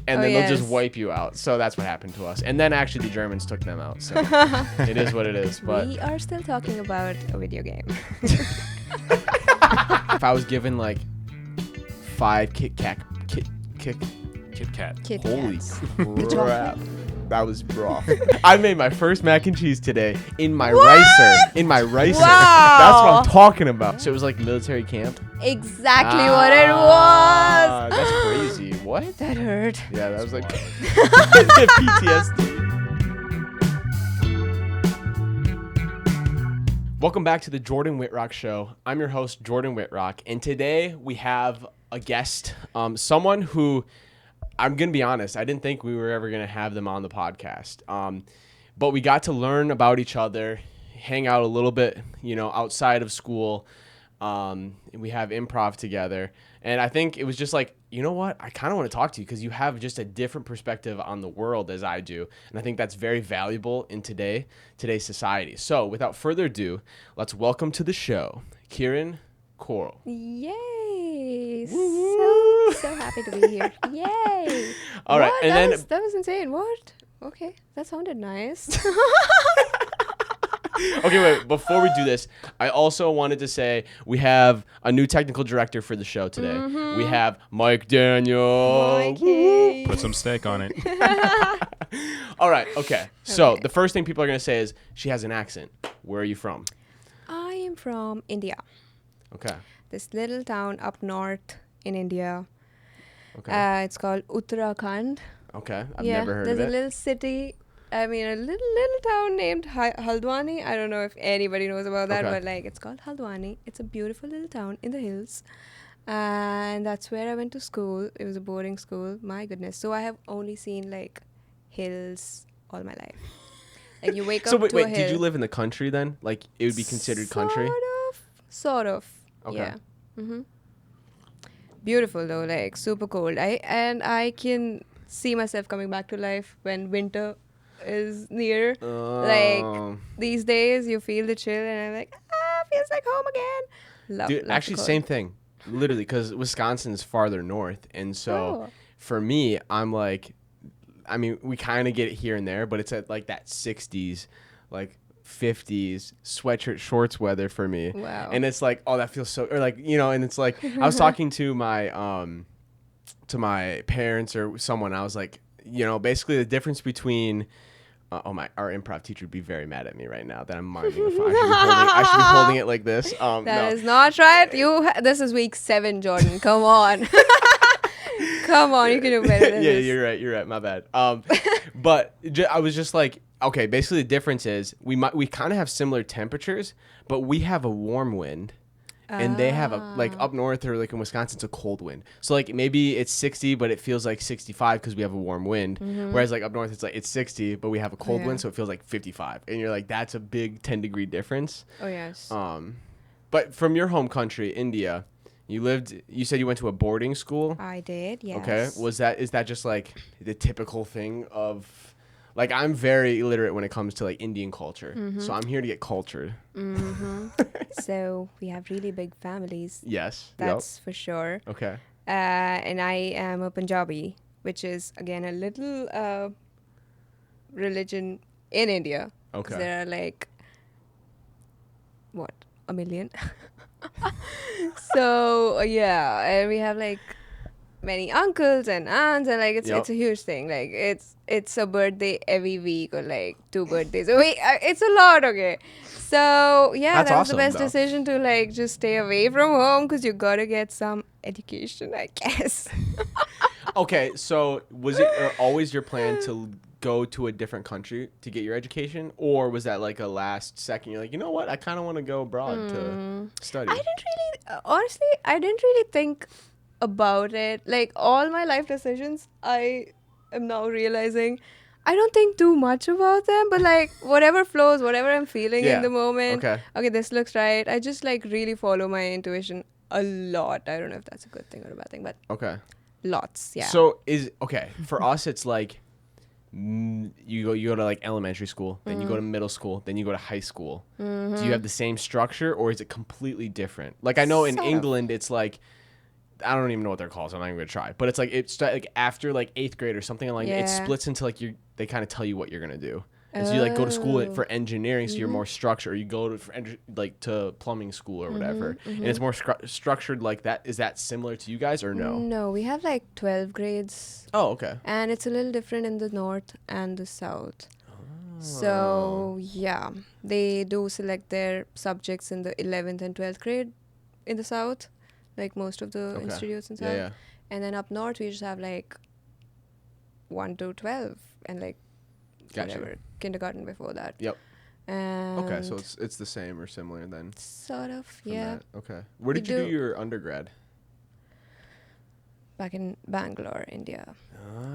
and then they'll just wipe you out. So that's what happened to us. And then actually the Germans took them out. So it is what it is. But we are still talking about a video game. if I was given like 5 Kit Kat, holy crap. That was rough. I made my first mac and cheese today in my ricer. Wow. That's what I'm talking about. So it was like military camp. Exactly what it was. That's crazy. What? That hurt. Yeah, that was like PTSD. Welcome back to the Jordan Whitrock Show. I'm your host, Jordan Whitrock, and today we have a guest, someone who, I'm going to be honest, I didn't think we were ever going to have them on the podcast. But we got to learn about each other, hang out a little bit, outside of school. We have improv together. And I think it was just like, you know what? I kind of want to talk to you because you have just a different perspective on the world as I do. And I think that's very valuable in today's society. So without further ado, let's welcome to the show, Kiran Atwal. Yay. So happy to be here. Yay. All right. And that was insane. What? Okay. That sounded nice. Okay, wait. Before we do this, I also wanted to say we have a new technical director for the show today. Mm-hmm. We have Mike Daniel. Mikey. Put some steak on it. All right. Okay. So the first thing people are going to say is she has an accent. Where are you from? I am from India. Okay. This little town up north in India. Okay. It's called Uttarakhand. Okay. I've never heard of it. There's a little city. A little town named Haldwani. I don't know if anybody knows about that, but it's called Haldwani. It's a beautiful little town in the hills. And that's where I went to school. It was a boarding school. My goodness. So I have only seen hills all my life. Like you wake up to a hill. Did you live in the country then? Like it would be considered country? Sort of. Okay. Yeah. Mm-hmm. Beautiful though, super cold. I can see myself coming back to life when winter is near. These days you feel the chill and I'm like, feels like home again. Dude, actually same thing. Literally, because Wisconsin's farther north. And so for me, I'm like, we kind of get it here and there, but it's at that 60s, 50s sweatshirt shorts weather for me. Wow. And it's like, that feels so, or and it's like, I was talking to my parents or someone. I was like, basically the difference between, our improv teacher would be very mad at me right now that I'm miming a phone. I should be holding it like this. That is not right. This is week 7, Jordan. Come on. Come on, you can do better than this. Yeah, you're right. My bad. But I was just like, okay, basically the difference is we kind of have similar temperatures, but we have a warm wind. And they have up north or in Wisconsin, it's a cold wind. So maybe it's 60, but it feels like 65 because we have a warm wind. Mm-hmm. Whereas up north, it's 60, but we have a cold wind, so it feels like 55. And you're like, that's a big 10-degree difference. Oh yes. But from your home country, India, you said you went to a boarding school? I did, yes. Okay. Is that just the typical thing of... I'm very illiterate when it comes to Indian culture. Mm-hmm. So I'm here to get cultured. Mm-hmm. So we have really big families. Yes. That's for sure. Okay. And I am a Punjabi, which is, again, a little religion in India. Okay. There are a million? So, yeah. And we have many uncles and aunts, and it's a huge thing. It's a birthday every week or 2 birthdays a week. It's a lot. Okay, so That's that was awesome, the best though. decision to just stay away from home because you gotta get some education, I guess. Okay, so was it always your plan to go to a different country to get your education, or was that a last second? You're like, you know what, I kind of want to go abroad to study. I didn't really think about it. All my life decisions, I am now realizing I don't think too much about them, but whatever flows, whatever I'm feeling in the moment. Okay, this looks right. I just really follow my intuition a lot. I don't know if that's a good thing or a bad thing, but lots. Yeah. So for us, it's you go to elementary school, then you go to middle school, then you go to high school. Mm-hmm. Do you have the same structure, or is it completely different? I know in England it's I don't even know what they're called, so I'm not even gonna try. But it's like it's like after like 8th grade or something, and like it splits into like they kind of tell you what you're gonna do. And so you like go to school for engineering, so you're more structured. Or you go to to plumbing school or whatever, and it's more structured like that. Is that similar to you guys or no? No, we have like 12 grades. Oh, okay. And it's a little different in the north and the south. So yeah, they do select their subjects in the 11th and 12th grade in the south, like most of the institutes in south. Yeah. And then up north we just have like 1 to 12 and like whatever kindergarten before that. Yep. And okay, so it's the same or similar then. Sort of, yeah. That. Okay. Where did you do your undergrad? Back in Bangalore, India.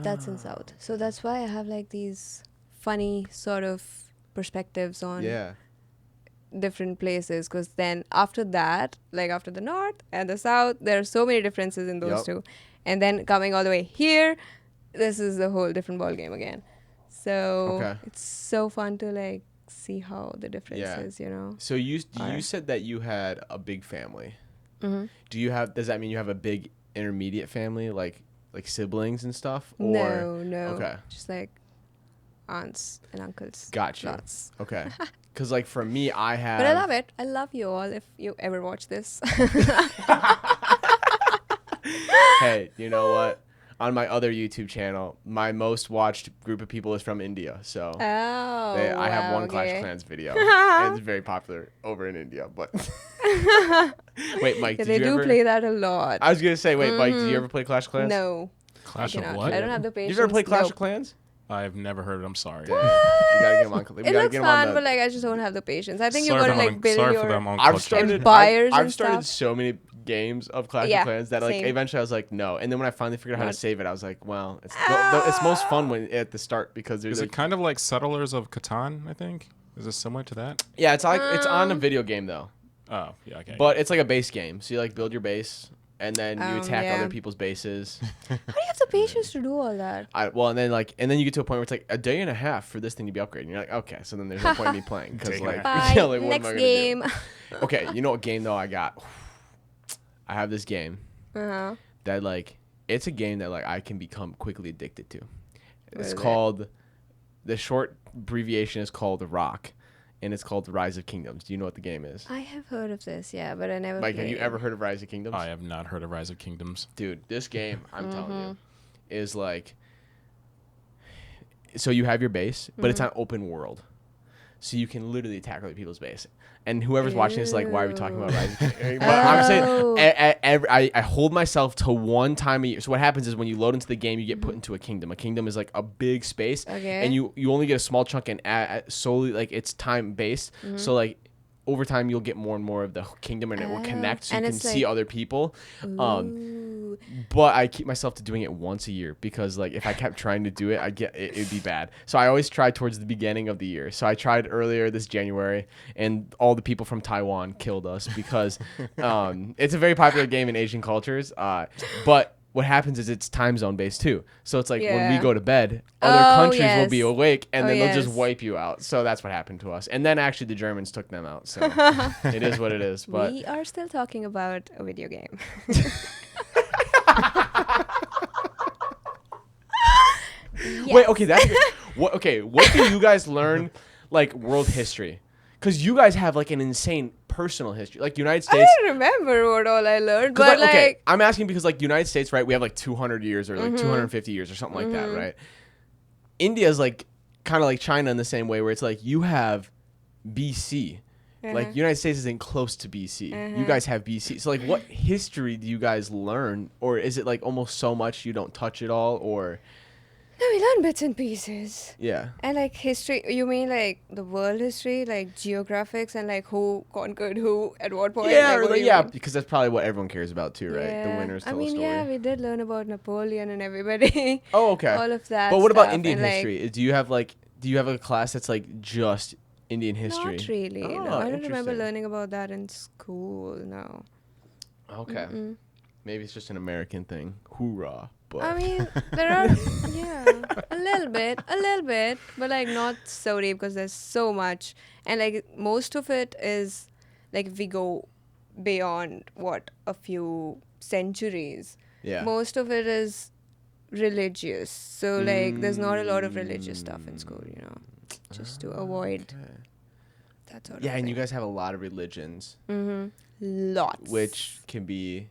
That's in south. So that's why I have like these funny sort of perspectives on different places, because then after that, like after the north and the south, there are so many differences in those two, and then coming all the way here, this is a whole different ball game again. So it's so fun to like see how the differences, you know. So you said that you had a big family. Does that mean you have a big intermediate family, like siblings and stuff? Or? No. Okay. Just like aunts and uncles. Gotcha. Lots. Okay. Because like for me, I have. But I love it. I love you all. If you ever watch this. Hey, you know what? On my other YouTube channel, my most watched group of people is from India. So I have one Clash of Clans video. It's very popular over in India. But wait, Mike, they do play that a lot. I was gonna say, wait, Mike, did you ever play Clash of Clans? No. Clash of what? I don't have the patience. You ever play Clash of Clans? I've never heard it. I'm sorry. You gotta get them on. It looks fun, but like I just don't have the patience. I think you gotta like build your I've started so many games of Clash of Clans that like eventually I was like no, and then when I finally figured out how to save it, I was like, well, it's most fun when at the start because there's. Is it kind of like Settlers of Catan? I think is it similar to that? Yeah, it's like it's on a video game though. Oh yeah, okay. But it's like a base game, so you like build your base. And then you attack other people's bases. How do you have the patience to do all that? And then you get to a point where it's like a day and a half for this thing to be upgraded. And you're like, okay, so then there's no point in me playing because like, bye, like next game. Okay, you know what game though I got? I have this game that like it's a game that like I can become quickly addicted to. It's called the short abbreviation is called Rock. And it's called Rise of Kingdoms. Do you know what the game is? I have heard of this, yeah, but I never Mike, played. have you ever heard of Rise of Kingdoms? I have not heard of Rise of Kingdoms. Dude, this game, I'm telling you, is like... So you have your base, but it's on open world. So you can literally attack other people's base. And whoever's watching this is like, why are we talking about Rise of Kingdoms? But I'm saying, I hold myself to one time a year. So what happens is when you load into the game, you get put into a kingdom. A kingdom is like a big space. And you only get a small chunk and solely like it's time based. So like over time you'll get more and more of the kingdom and it will connect so you can see other people. But I keep myself to doing it once a year because like if I kept trying to do it, it'd be bad. So I always try towards the beginning of the year. So I tried earlier this January and all the people from Taiwan killed us because it's a very popular game in Asian cultures. But what happens is it's time zone based too. So it's like when we go to bed, other countries will be awake and then they'll just wipe you out. So that's what happened to us. And then actually the Germans took them out. So it is what it is. But we are still talking about a video game. Wait, okay, that's what. Okay, what do you guys learn like world history? Because you guys have like an insane personal history, like United States. I don't remember what all I learned, but like okay, I'm asking because like United States, right? We have like 200 years or like 250 years or something like that, right? India is like kind of like China in the same way, where it's like you have BC. Like United States isn't close to BC. You guys have BC. So like what history do you guys learn? Or is it like almost so much you don't touch it all? Or no, we learn bits and pieces. Yeah. And like history, you mean like the world history, like geographics and like who conquered who at what point? Yeah, like, because that's probably what everyone cares about too, right? Yeah. The winners tell the story. Yeah, we did learn about Napoleon and everybody. Oh, okay. All of that. But what about Indian and, history? Do you have a class that's like just Indian history? Not really. Oh, no, I don't remember learning about that in school. No. Okay. Maybe it's just an American thing. Hoorah. But I mean, there are a little bit, but like not so deep because there's so much, and like most of it is like we go beyond what a few centuries. Yeah. Most of it is religious. So, like, there's not a lot of religious stuff in school, you know, just to avoid Okay. that sort of Yeah, and you thing. guys have a lot of religions, Lots. which can be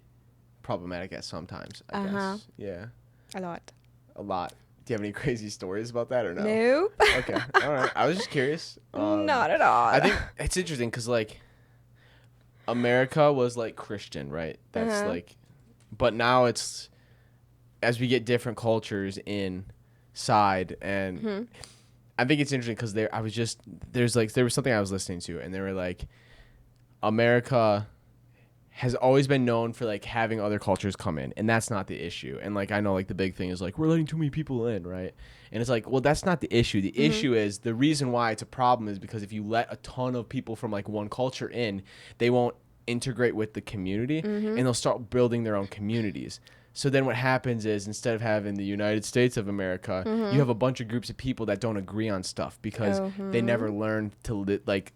problematic at sometimes, I guess. Yeah. A lot. A lot. Do you have any crazy stories about that or no? Nope. Okay. All right. I was just curious. Not at all. I think it's interesting because, like, America was, like, Christian, right? That's, like, but now it's, as we get different cultures inside, and I think it's interesting because there was something I was listening to, and they were like, America has always been known for, like, having other cultures come in, and that's not the issue. And, like, I know, like, the big thing is, like, we're letting too many people in, right? And it's like, well, that's not the issue. The issue is, the reason why it's a problem is because if you let a ton of people from, like, one culture in, they won't integrate with the community, and they'll start building their own communities. So then what happens is, instead of having the United States of America, you have a bunch of groups of people that don't agree on stuff because they never learned to, like,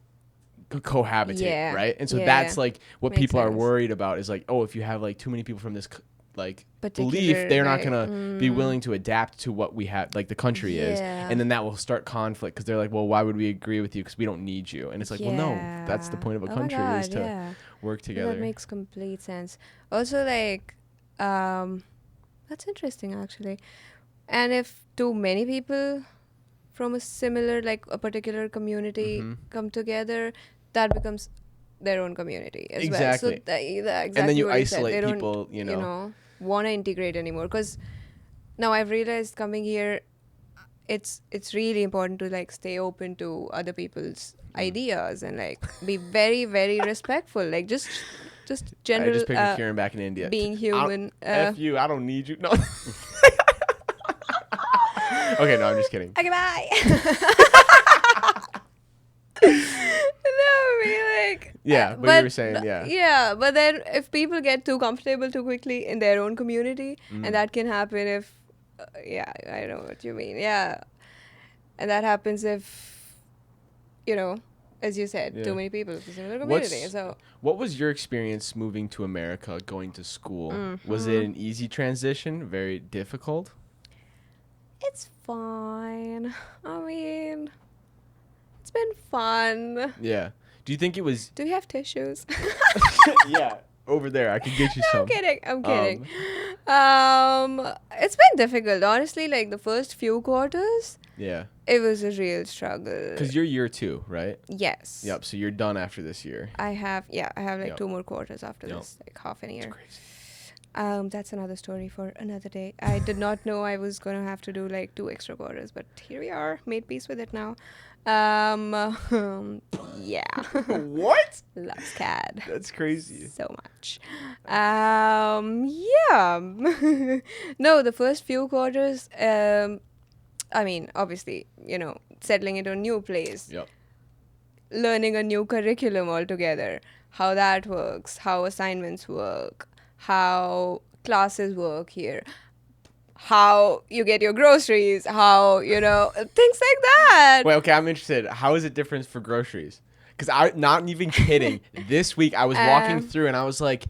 cohabitate, right? And so that's, like, what Makes people are sense. worried about is, like, oh, if you have, like, too many people from this like Particular, belief, they're not right, gonna be willing to adapt to what we have, like, the country is, and then that will start conflict because they're like, well, why would we agree with you, because we don't need you. And it's like, well, no, that's the point of a Oh my country, is God, to work together. That makes complete sense. Also, like, that's interesting, actually. And if too many people from a similar, like, a particular community come together, that becomes their own community as Exactly. well. So exactly, And then you what you said. isolate They don't, people, you know. want to integrate anymore. Because now I've realized, coming here, it's really important to, like, stay open to other people's ideas and, like, be very, very respectful. Like, just general. I just pictured Kiran back in India. Being human. F you, I don't need you. No. Okay, no, I'm just kidding. Okay, bye. No, I mean, like. Yeah, but you were saying, yeah. Yeah, but then if people get too comfortable too quickly in their own community, and that can happen if, I know what you mean. Yeah, and that happens if, as you said, too many people from a similar community. What was your experience moving to America, going to school? Was it an easy transition? Very difficult? It's fine. I mean, it's been fun. Yeah. Do you think it was... Do you have tissues? Yeah, over there. I could get you some. I'm kidding. It's been difficult, honestly. Like, the first few quarters, Yeah. it was a real struggle. Because you're year 2, right? Yes. Yep, so you're done after this year. I have like Yep. 2 more quarters after Yep. this, like half a year. It's crazy. That's another story for another day. I did not know I was gonna have to do, like, 2 extra quarters, but here we are, made peace with it now. Yeah. What? Loves CAD. That's crazy. So much. Yeah. No, the first few quarters, I mean, obviously, settling into a new place, Yep. learning a new curriculum altogether, how that works, how assignments work, how classes work here, how you get your groceries, how, things like that. Wait, okay, I'm interested. How is it different for groceries? Because I'm not even kidding. This week I was walking through and I was like,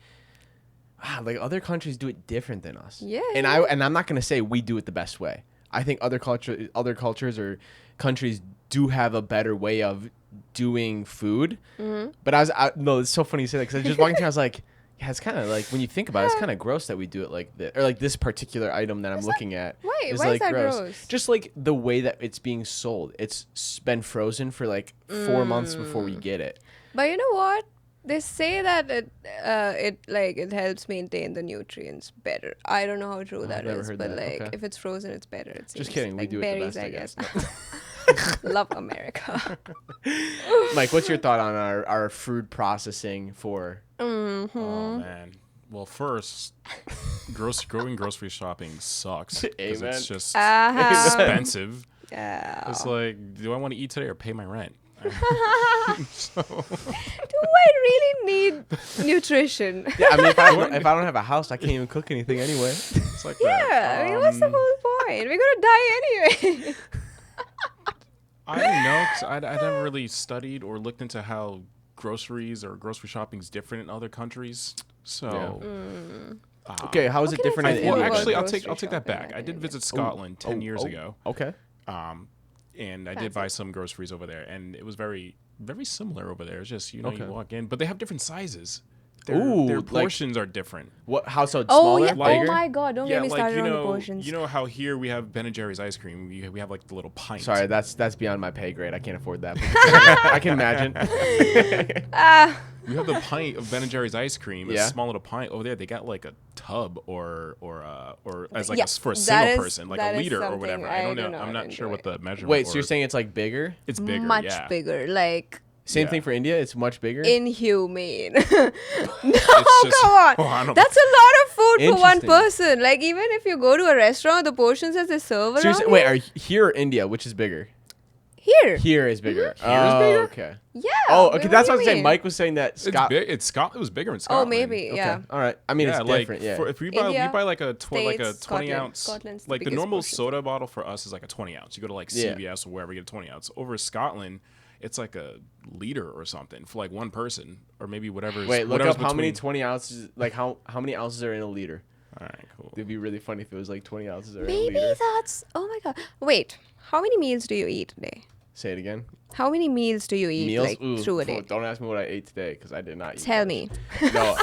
wow, like, other countries do it different than us. Yeah. And I'm not gonna say we do it the best way. I think other cultures or countries do have a better way of doing food. But no, it's so funny you say that, because I was just walking through. I was like, yeah, it's kind of like, when you think about it, it's kind of gross that we do it like this, or like this particular item that I'm looking at. Why is is like that gross? Just like the way that it's being sold. It's been frozen for like 4 months before we get it. But you know what? They say that it helps maintain the nutrients better. I don't know how true that never is, heard but that. like, Okay. if it's frozen, it's better. It seems. Just kidding. Like We do berries, it the best, I I guess. guess. Love America. Mike, what's your thought on our food processing for? Oh man. Well, first, going grocery shopping sucks because Amen. it's just Uh-huh. expensive. Yeah. It's like, do I want to eat today or pay my rent? Do I really need nutrition? Yeah, I mean, if I don't have a house, I can't even cook anything anyway. It's like Yeah, that. I mean, what's the whole point? We're gonna die anyway. I don't know, 'cause I never really studied or looked into how groceries or grocery shopping is different in other countries. So Okay, how is it Okay, different that's in fine. Well, India? Well, actually, I'll grocery take that shopping, back. I I did think, visit Scotland 10 years ago, Okay. and I did buy some groceries over there, and it was very, very similar over there. It's just you Okay. walk in, but they have different sizes. Ooh, Their like- portions are different. What? How so? Oh Smaller? yeah. Bigger? Oh my God! Don't get me started on the portions. you know how here we have Ben and Jerry's ice cream. We have like the little pint. Sorry, that's beyond my pay grade. I can't afford that. I can imagine. We have the pint of Ben and Jerry's ice cream. Yeah. A small little pint over there. They got like a tub or as like Yeah, for a that single is- person, like that a is liter or something whatever. I I don't do know. not I'm not sure what enjoy. the measurement. Wait, so you're or- saying it's like bigger? it's bigger? Much yeah. bigger, like Same Yeah. thing for India. It's much bigger. inhumane. It's No, just- come on. Oh, I don't- That's a lot of food for one Interesting. person. Like even if you go to a restaurant, the portions that they serve So you're around saying, wait, here- are here or India? Which is bigger? here. Here is bigger. Here is bigger? Okay. Yeah. Oh, what okay. do That's you what I was saying. mean? Mike was saying that It's Scott. big. It was bigger in Oh, Scotland. maybe. Okay. Yeah. All right. I mean, it's like, different. Yeah. if we India, buy like a like a States, 20 Scotland. ounce, Scotland's the like the biggest normal portion. soda bottle for us is like a 20 ounce. You go to like Yeah. CVS or wherever you get a 20 ounce. Over Scotland, it's like a liter or something for like one person, or maybe whatever. Wait, look whatever's up how many between- 20 ounces. Like how many ounces are in a liter? All right, cool. It'd be really funny if it was like 20 ounces are in a Maybe liter. that's. Oh my God. Wait. How many meals do you eat a day? Say it again. How many meals do you eat Meals. like Ooh, through a day? Don't ask me what I ate today because I did not eat. Tell much. me. No.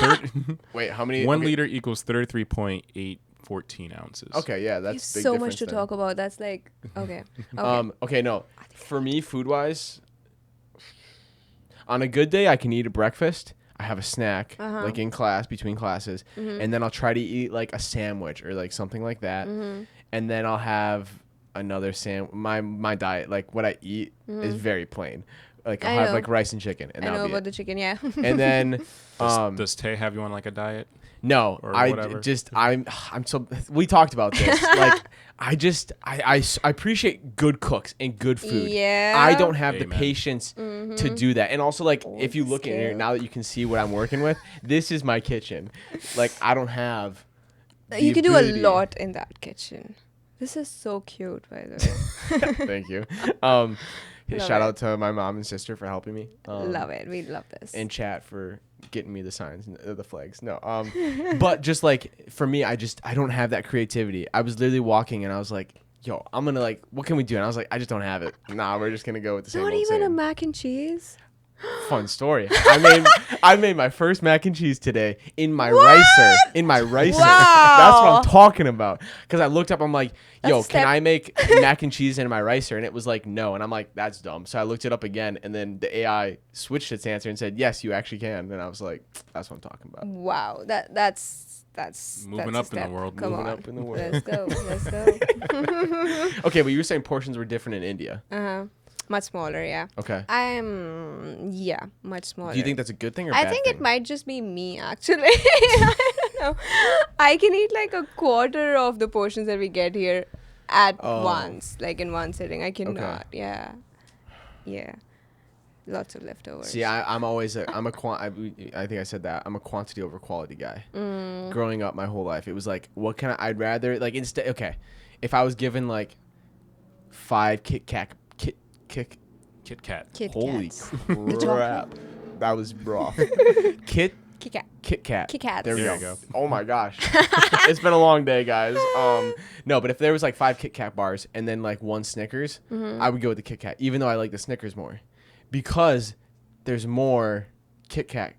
Wait, how many? 1 okay. liter equals 33.814 ounces. Okay, yeah, There's that's big so difference much to then. talk about. That's like okay. Okay. Okay, no. For me, food wise, on a good day, I can eat a breakfast. I have a snack, like in class, between classes, and then I'll try to eat like a sandwich or like something like that, and then I'll have another my diet, like what I eat, is very plain. Like I'll I have know. like rice and chicken, and I know that'll be about it. the chicken. Yeah. And then, Does Tay have you on like a diet? no, or I whatever. I'm so. We talked about this. Like I appreciate good cooks and good food. Yeah. I don't have the Amen. patience to do that. And also, like, if you look at it skill. now that you can see what I'm working with, this is my kitchen. Like, I don't have. the You can do a ability- lot in that kitchen. This is so cute, by the way. Thank you. Love Shout it. out to my mom and sister for helping me. Love it. We love this. And chat for getting me the signs, the flags. No, but just like for me, I don't have that creativity. I was literally walking and I was like, "Yo, I'm gonna like, what can we do?" And I was like, "I just don't have it. Nah, we're just gonna go with the same Not old even a same." mac and cheese. Fun story. I made my first mac and cheese today in my ricer. In my ricer. That's what I'm talking about. Because I looked up, I'm like, yo, That's a can step. I make mac and cheese in my ricer? And it was like, no. And I'm like, that's dumb. So I looked it up again, and then the AI switched its answer and said, yes, you actually can. And I was like, that's what I'm talking about. Wow. That's Moving that's up a in the step. world, Come moving on. up in the world. Let's go. Let's go. Okay, but you were saying portions were different in India. Uh-huh. Much smaller, yeah. Okay. Yeah, much smaller. Do you think that's a good thing or I bad think thing? it might just be me actually. I don't know. I can eat like a quarter of the portions that we get here at Oh. once, like in one sitting. I cannot. Yeah. Yeah. Lots of leftovers. See, I'm always I think I said that I'm a quantity over quality guy. Growing up my whole life, it was like, what can I'd rather like instead. Okay, if I was given like 5 Kit Kat, Kit Kat. Kit holy Kats. crap, that was rough. Kit Kit Kat. Kit Kat. Kit Kats. There we There go. you go. Oh my gosh, it's been a long day, guys. No, but if there was like 5 Kit Kat bars and then like 1 Snickers, I would go with the Kit Kat, even though I like the Snickers more, because there's more Kit Kat.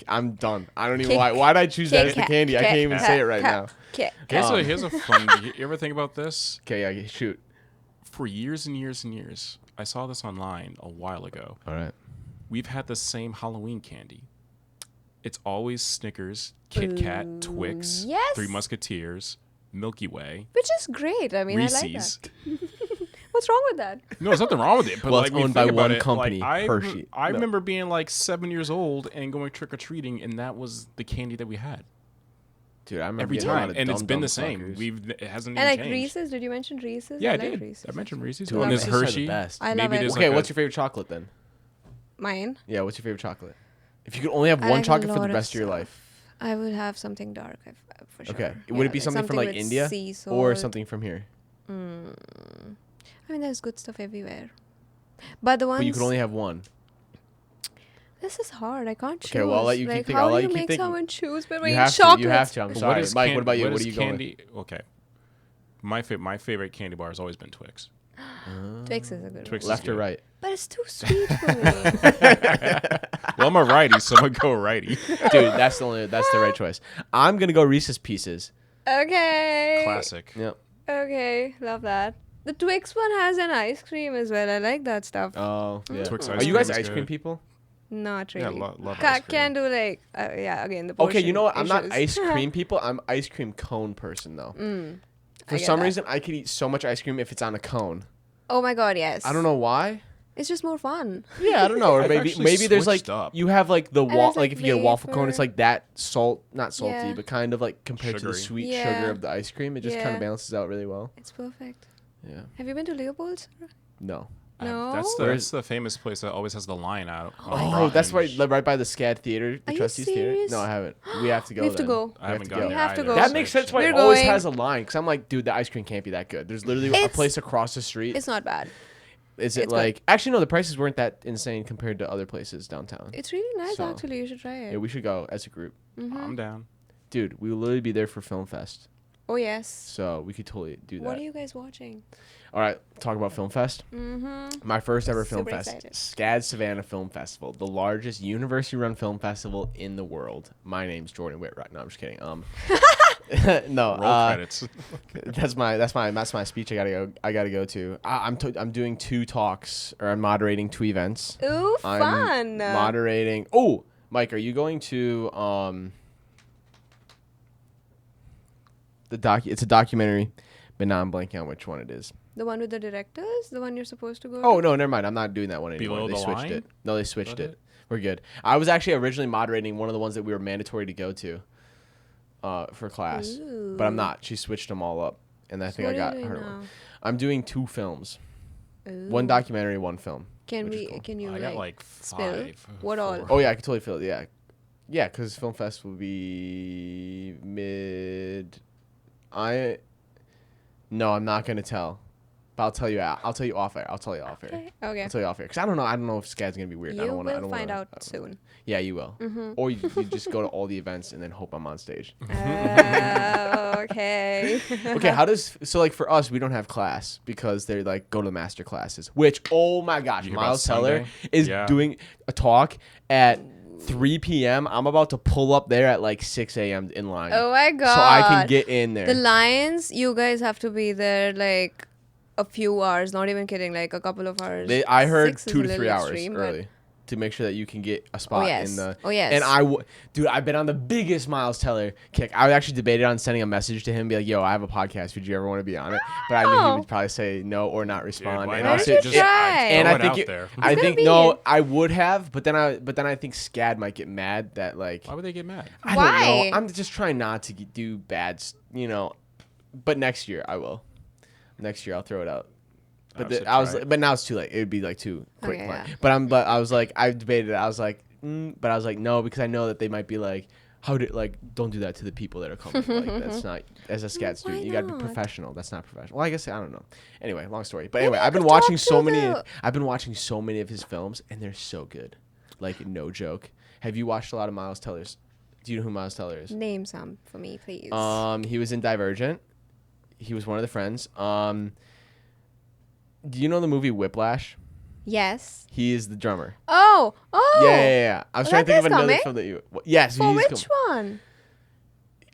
I'm done. I don't even Kit- why. Why did I choose that Kit as the Kat. candy? I Kit can't even Kat. say it right now. Kit Here's a fun. You ever think about this? Okay, yeah, shoot. For years and years and years, I saw this online a while ago. All right. We've had the same Halloween candy. It's always Snickers, Kit Kat, Twix, yes. Three Musketeers, Milky Way, Which is great. I mean, I like Reese's. that. What's wrong with that? No, there's nothing wrong with it. But Well, like, it's when you owned by think about one it, company, like, Hershey. I No. remember being like 7 years old and going trick or treating, and that was the candy that we had Dude, I remember every getting a lot time, of and it's dumb, been dumb the same. suckers. It hasn't And even like changed. Reese's. Did you mention Reese's? Yeah, I like did. Reese's. I mentioned Reese's. Love And there's it. Reese's are the Hershey. best. I love Maybe it. there's Okay, like what's your favorite chocolate then? Mine. Yeah, what's your favorite chocolate? If you could only have I one like a chocolate for lot the of rest of your stuff. life, I would have something dark for sure. okay, Yeah, would it be something from like with India sea or salt. something from here? I mean, there's good stuff everywhere. But the ones But you could only have one. This is hard. I can't choose. Okay, well, I'll let you keep like, thinking. how I'll do let you you keep make thinking. someone choose You between have to. chocolates? You have to. I'm sorry, is Mike. What about you? What are is you going? candy? Okay. My favorite candy bar has always been Twix. Twix is a good Twix one. Left or good. right? But it's too sweet for me. Well, I'm a righty, so I'm gonna go righty. Dude, that's the right choice. I'm gonna go Reese's Pieces. Okay. Classic. Yep. Okay, love that. The Twix one has an ice cream as well. I like that stuff. Oh, yeah. Twix Are ice you guys cream is ice cream good. people? Not Yeah, really. love Ca- ice cream. Can do like again the Okay, you know what? I'm not issues. ice cream people. I'm ice cream cone person though. I For get some that. reason, I could eat so much ice cream if it's on a cone. Oh my god, yes. I don't know why. It's just more fun. Yeah, I don't know. Or I've maybe actually there's like switched up. you have like the there's, like if you get a waffle cone, it's wafer. like that not salty, Yeah. but kind of like compared to the Sugary. sweet Yeah. sugar of the ice cream. It just kind Yeah. of balances out really well. It's perfect. Yeah. Have you been to Leopold's? No. No. That's the famous place that always has the line out. Oh, that's right by the SCAD Theater, the Are you Trustees Theater. serious? No, I haven't. We have to go. We have to then. go. I haven't to gone go. there We have to either, go. That so makes I sense should- why it We're always going. has a line. Because I'm like, dude, the ice cream can't be that good. There's literally a It's- place across the street. It's not bad. Is it it's good. like actually no? The prices weren't that insane compared to other places downtown. It's really nice So, actually. You should try it. Yeah, we should go as a group, I'm down. dude. We will literally be there for Film Fest, Oh yes. so we could totally do that. What are you guys watching? All right, talk about Film Fest. Mm-hmm. My first ever Film Super Fest, excited. SCAD Savannah Film Festival, the largest university-run film festival in the world. My name's Jordan Whitrock. No, I'm just kidding. No, Roll credits. that's my speech. I gotta go to. I'm doing 2 talks, or I'm moderating 2 events. Ooh, I'm fun. moderating. Oh, Mike, are you going to It's a documentary, but now I'm blanking on which one it is. The one with the directors? The one you're supposed to go Oh to? no, never mind. I'm not doing that one anymore. Below They the switched Line? it. No, they switched that it. it? We're good. I was actually originally moderating one of the ones that we were mandatory to go to, for class, but I'm Ooh. not. She switched them all up, and I think what I are got you doing her now? one. I'm doing 2 films, Ooh. one documentary, 1 film. Can which is we? cool. Can you I got like spill? 5. What all? 4. Oh yeah, I can totally feel it. Yeah, yeah, because Film Fest will be mid. No, I'm not gonna tell, but I'll tell you. I'll tell you off air. I'll tell you off air. Okay. Okay. I'll tell you off air because I don't know. I don't know if SCAD's gonna be weird. I You don't wanna, I will don't find wanna, out soon. Yeah, you will. Or you just go to all the events and then hope I'm on stage. Okay. Okay, how does like for us we don't have class because they're like go to master classes. Which oh my gosh, You hear about Miles Teller Sunday? is Yeah. doing a talk at 3 p.m. I'm about to pull up there at like 6 a.m. in line. Oh my god. So I can get in there. The Lions, you guys have to be there like a few hours. Not even kidding, like a couple of hours. I heard 6 is 2 a to 3 little hours extreme, but- early to make sure that you can get a spot yes. in the. Oh, yes. And dude, I've been on the biggest Miles Teller kick. I actually debated on sending a message to him, be like, "Yo, I have a podcast. Would you ever want to be on it?" But I knew he Oh. would probably say no or not respond. why and not? also, Just try. and throw I it think out you- there. I It's think gonna no, be- I would have, but then I think SCAD might get mad that like Why would they get mad? I Why? don't know. I'm just trying not to do bad, But next year I will. Next year I'll throw it out. But should I was, try it. but now it's too late. It would be like too quick. Okay, plan. yeah. But I was like, I debated it. I was like, but I was like, no, because I know that they might be like, don't do that to the people that are coming. Like that's not as a SCAD student. You got to be not? professional. That's not professional. Well, I guess I don't know. Anyway, long story. But Maybe anyway, you I've been could watching talk so to many. the- I've been watching so many of his films, and they're so good. Like no joke. Have you watched a lot of Miles Teller's? Do you know who Miles Teller is? Name some for me, please. He was in Divergent. He was one of the friends. Do you know the movie Whiplash? Yes. He is the drummer. Oh. Yeah. I was Well, trying to think that of is another coming. film that you. Yes, For he's which one?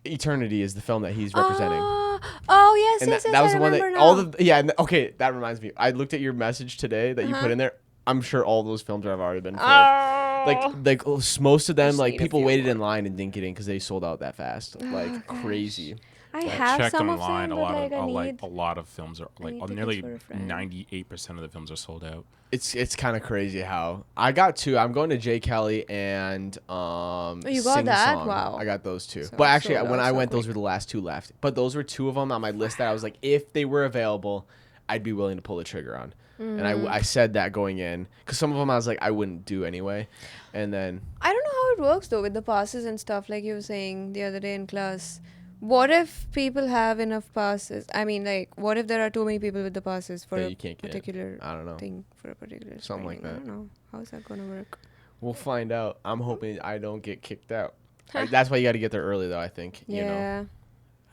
Eternity is the film that he's representing. Oh yes, And yes, that yes. was I the one that remember all now. the yeah. Okay, that reminds me. I looked at your message today that you put Uh-huh. in there. I'm sure all those films have already been filled. Oh. Like most of them, Just like need a people few waited more. in line and didn't get in because they sold out that fast. Like gosh. crazy. I I have checked some online. of them, A lot but of like I need. a lot of films are need tickets nearly for a friend. 98% of the films are sold out. It's kind of crazy how I got 2. I'm going to Jay Kelly and you got Sing that? Song. Wow. I got those 2. So But actually, sold when out I so went, those quick. were the last 2 left. But those were 2 of them on my list that I was like, if they were available, I'd be willing to pull the trigger on. And I said that going in because some of them I was like I wouldn't do anyway, and then I don't know how it works though with the passes and stuff. Like you were saying the other day in class. What if people have enough passes? I mean, like, what if there are too many people with the passes for that a you can't get in. particular I don't know. thing for a particular Something like screening? I that. don't know. How is that gonna work? We'll find out. I'm hoping I don't get kicked out. That's why you got to get there early, though. I think. Yeah. You know.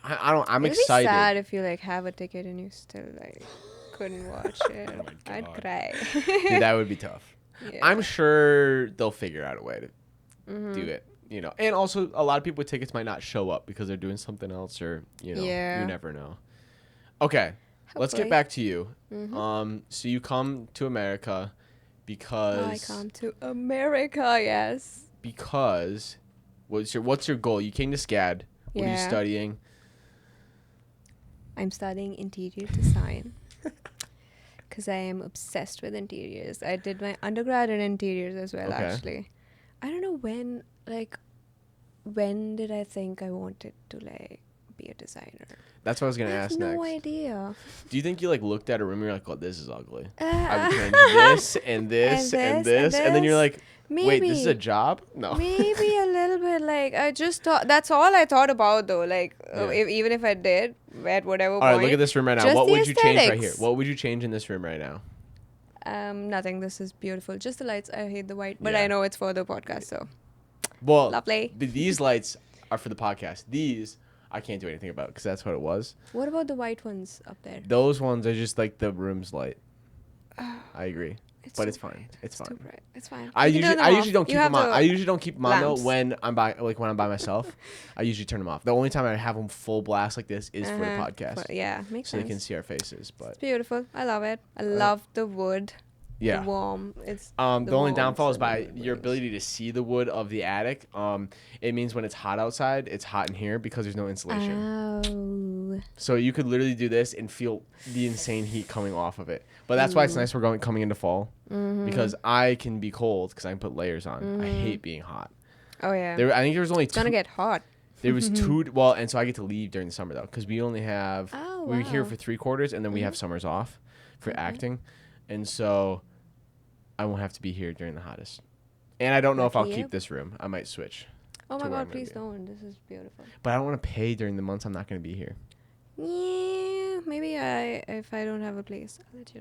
I don't. I'm It'd excited. be sad if you like have a ticket and you still like couldn't watch it. Oh my I'd God. cry. Dude, that would be tough. Yeah. I'm sure they'll figure out a way to Mm-hmm. do it. You know, and also a lot of people with tickets might not show up because they're doing something else, or you know, Yeah. you never know. Okay, let's get Hopefully. back to you. Mm-hmm. So you come to America because I come to America, yes. because what's your goal? You came to SCAD. What are you Yeah. studying? I'm studying interior design because I am obsessed with interiors. I did my undergrad in interiors as well, Okay. actually. I don't know when did I think I wanted to like be a designer? That's what I was I gonna have ask no next. idea. Do you think you like looked at a room and you're like, "Oh, this is ugly. I Uh, would change this and this And and this this," and and then you're this. like, Maybe. "Wait, this is a job?" No. Maybe a little bit. Like I just thought. That's all I thought about, though. Like Yeah. even if I did at whatever All point. right, look at this room right now. just What the would you change right here? aesthetics. What would you change in this room right now? Nothing. This is beautiful. Just the lights. I hate the white, but Yeah. I know it's for the podcast, so Well, lovely. these lights are for the podcast. These I can't do anything about because that's what it was. What about the white ones up there? Those ones are just like the room's light. I agree, but too it's fine. bright. It's Too fine. bright. It's fine. I You can usually turn I them usually off. don't You keep have them on. the I usually don't keep them on though lamps. when I'm by myself. I usually turn them off. The only time I have them full blast like this is for the Uh-huh. podcast, Yeah, makes so sense. they can see our faces. But It's beautiful. I love it. I love the wood. yeah. The warm. It's The only warmth downfall is and by the your brings. ability to see the wood of the attic. It means when it's hot outside, it's hot in here because there's no insulation. Oh. So you could literally do this and feel the insane heat coming off of it. But that's why it's nice we're coming into fall because I can be cold because I can put layers on. I hate being hot. Oh yeah. I think there was only It's gonna get hot. there was two. Well, and so I get to leave during the summer though because we only have Oh, we're here wow. for 3/4 and then we have summers off for acting, and so I won't have to be here during the hottest. And I don't know if I'll Lucky keep you. this room. I might switch. Oh to my where I'm god, gonna please be. don't. This is beautiful. But I don't want to pay during the months I'm not going to be here. Yeah, maybe if I don't have a place, I'll let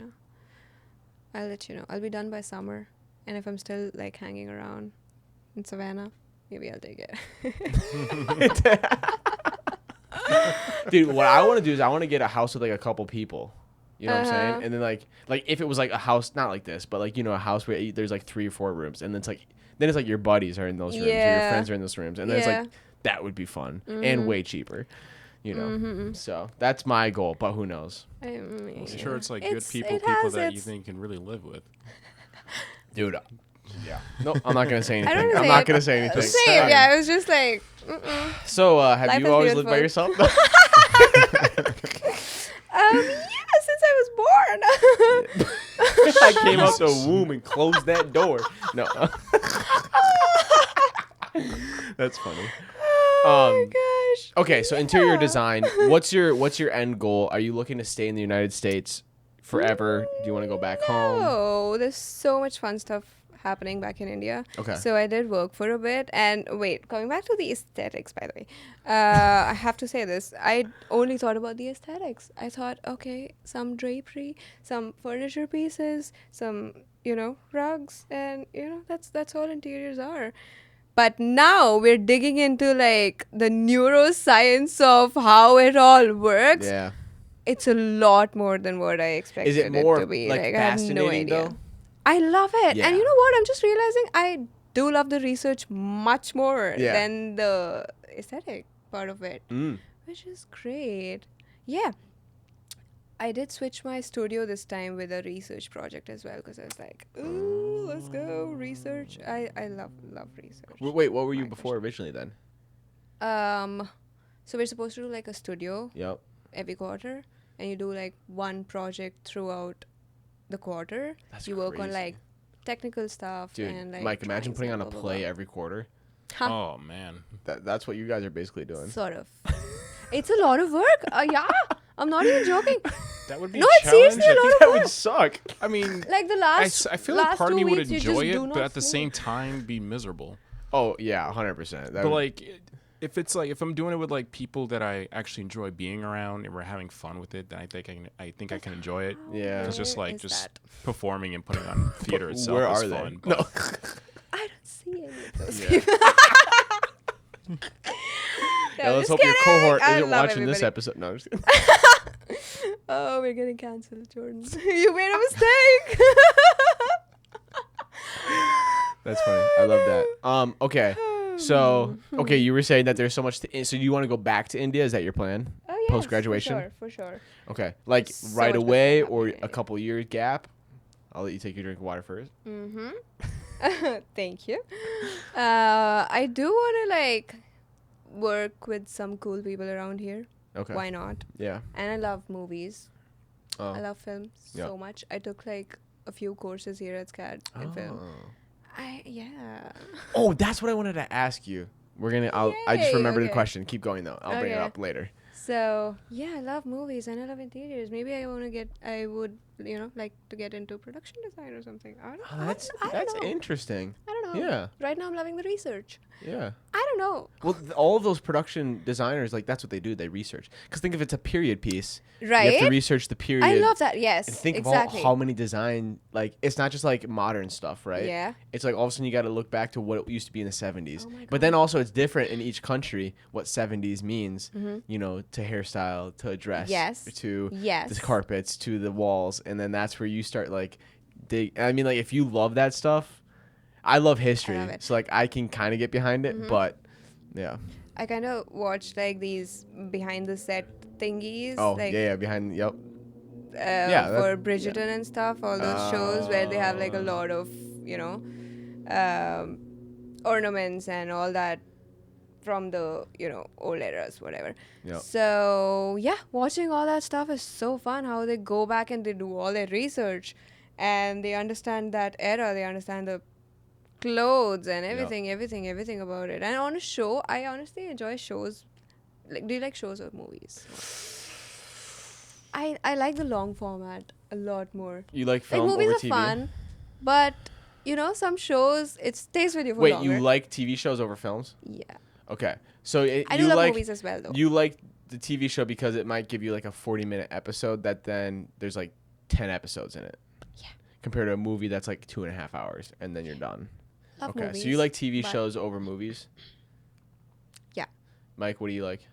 you know. I'll be done by summer, and if I'm still like hanging around in Savannah, maybe I'll take it. Dude, what I want to do is I want to get a house with like a couple people. You know what I'm saying? Uh-huh. And then like if it was like a house, not like this, but like, you know, a house where there's like 3 or 4 rooms, and then it's like your buddies are in those rooms or your Yeah. friends are in those rooms, and then it's Yeah. like that would be fun and way cheaper. You know, so that's my goal, but who knows, I'm sure it's like good It people that you its- think can really live with. dude. Yeah. Nope. I'm not gonna say anything. I don't I'm say not it. gonna say anything. Same, yeah. I was just like, So, have Life you is always lived by beautiful. yourself? yeah, since I was born. I came out the womb and closed that door. No. That's funny. Oh my gosh. Okay, so interior Yeah. design. What's your end goal? Are you looking to stay in the United States forever? Do you want to go back home? No, there's so much fun stuff happening back in India. Okay. So I did work for a bit, and wait, coming back to the aesthetics, by the way, I have to say this. I only thought about the aesthetics. I thought, okay, some drapery, some furniture pieces, some rugs, and that's all interiors are. But now we're digging into like the neuroscience of how it all works. Yeah. It's a lot more than what I expected Is it more to be. like I have no fascinating idea. though? I love it. Yeah. And you know what? I'm just realizing I do love the research much more Yeah. than the aesthetic part of it, Mm. which is great. Yeah. I did switch my studio this time with a research project as well because I was like, ooh, let's go research. I love research. Wait, what were you My before originally then? So we're supposed to do like a studio Yep. every quarter, and you do like one project throughout the quarter. That's you work on crazy. like technical stuff. Dude, and like Mike, imagine drawings putting on and a blah, blah, play blah. every quarter. Huh. Oh man. That's what you guys are basically doing. Sort of. It's a lot of work. Yeah, I'm not even joking. That would be No, a it's seriously challenge. a lot of That work. would suck. I mean, Like the I, last. I feel like last part of 2 me would weeks, you just enjoy do it, not but at the sleep. same time be miserable. Oh yeah, 100%. But like, if it's like if I'm doing it with like people that I actually enjoy being around and we're having fun with it, then I think I can enjoy it. Yeah. It's just Where like is just that? performing and putting on theater itself where is are they? fun. No. But I don't Yeah. Yeah, let's just hope your kidding. cohort I isn't love watching this everybody. episode. No, I'm just kidding. Oh, we're getting cancelled, Jordan. You made a mistake. That's funny. I love that. Okay. So, okay, you were saying that there's so much. So you want to go back to India? Is that your plan? Oh yes, Post-graduation? for sure. Okay, like So right much stuff away happening or in a India. couple years gap? I'll let you take your drink of water first. Thank you. I do want to like work with some cool people around here. Okay. Why not? Yeah. And I love movies. Oh. I love film Yeah. so much. I took like a few courses here at SCAD in film. Oh. Yeah. Oh, that's what I wanted to ask you. I just Yay, remembered the okay. question. Keep going though. I'll bring it Okay. up later. So yeah, I love movies and I love interiors. Maybe I would, like to get into production design or something. I don't, Oh, that's I don't know. interesting. I don't know. Yeah. Right now I'm loving the research. Yeah. I don't know. Well, all of those production designers, like that's what they do. They research. Because think if it's a period piece, Right? you have to research the period. I love that. Yes. And think exactly. of how many design, like it's not just like modern stuff, right? Yeah. It's like all of a sudden you got to look back to what it used to be in the 70s. Oh my But then also it's different in each country what 70s means, to hairstyle, to dress, Yes. to Yes. the carpets, to the walls. And then that's where you start like I mean, like if you love that stuff, I love history. love it. So like I can kind of get behind it, but yeah. I kind of watch like these behind the set thingies. Oh, like, yeah, behind, yep. for Bridgerton and stuff, all those shows where they have like a lot of, ornaments and all that from the, old eras, whatever. Yep. So, yeah, watching all that stuff is so fun, how they go back and they do all their research and they understand that era, they understand the clothes and everything about it. And on a show, I honestly enjoy shows. Like, do you like shows or movies? I like the long format a lot more. You like Like film movies over are TV? fun, but some shows it stays with you for Wait, longer. you like TV shows over films? Yeah. Okay. So I you do love like movies as well though. you like the TV show because it might give you like a 40-minute episode that then there's like 10 episodes in it. Yeah. Compared to a movie that's like 2.5 hours and then you're done. Love Okay. movies, So you like TV but- shows over movies? Yeah. Mike, what do you like?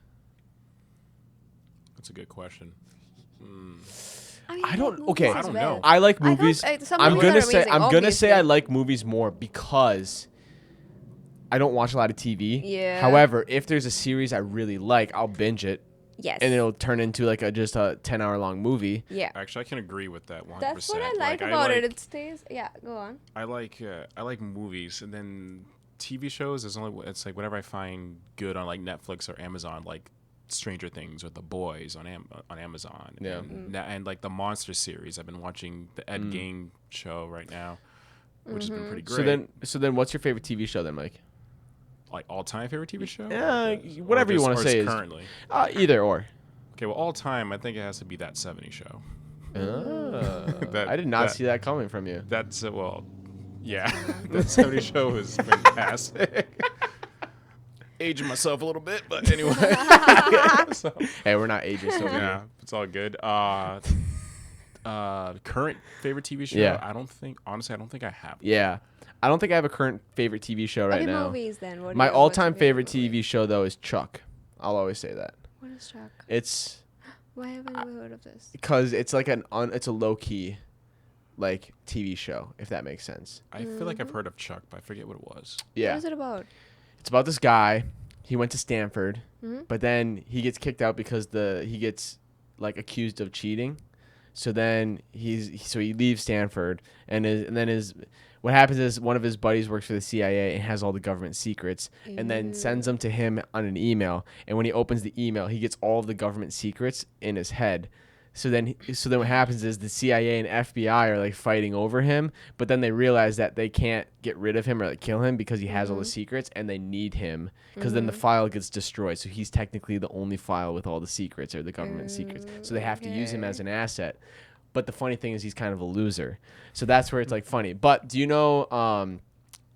That's a good question. mean, I like don't. movies Okay, as I don't well. know. I like I thought, movies. some I'm movies gonna are say amazing, I'm gonna say I obviously. like movies more because I don't watch a lot of TV. Yeah. However, if there's a series I really like, I'll binge it, Yes. and it'll turn into like just a 10-hour long movie. yeah. Actually, I can agree with that 100%. That's what I like about it. It stays. Yeah. Go on. I like movies, and then TV shows is it's like whatever I find good on like Netflix or Amazon, like Stranger Things or The Boys on Amazon. Yeah. And like the Monster series. I've been watching the Ed Gein show right now, which has been pretty great. So then, what's your favorite TV show then, Mike? Like all-time favorite TV show? Whatever you Or want to just say is currently. Either or. Okay, well, all-time, I think it has to be That 70s Show. I did not see that coming from you. That's yeah. That 70s Show is fantastic. Aging myself a little bit, but anyway. So, Hey, we're not ageist over yeah, here. it's all good. Current favorite TV show? Yeah. Honestly, I don't think I have. Yeah, I don't think I have a current favorite TV show right Okay, now. movies then. What do My you- what's your all-time favorite movie? TV show though is Chuck. I'll always say that. What is Chuck? It's Why haven't I heard of this? because it's like it's a low-key like TV show, if that makes sense. I feel like I've heard of Chuck, but I forget what it was. Yeah. What is it about? It's about this guy. He went to Stanford, Mhm. but then he gets kicked out because he gets like accused of cheating. So then he leaves Stanford, and what happens is one of his buddies works for the CIA and has all the government secrets, and then sends them to him on an email. And when he opens the email, he gets all of the government secrets in his head. So then what happens is the CIA and FBI are like fighting over him, but then they realize that they can't get rid of him or like kill him because he has all the secrets, and they need him because then the file gets destroyed. So he's technically the only file with all the secrets or the government secrets. So they have to use him as an asset. But the funny thing is he's kind of a loser. So that's where it's like funny. But do you know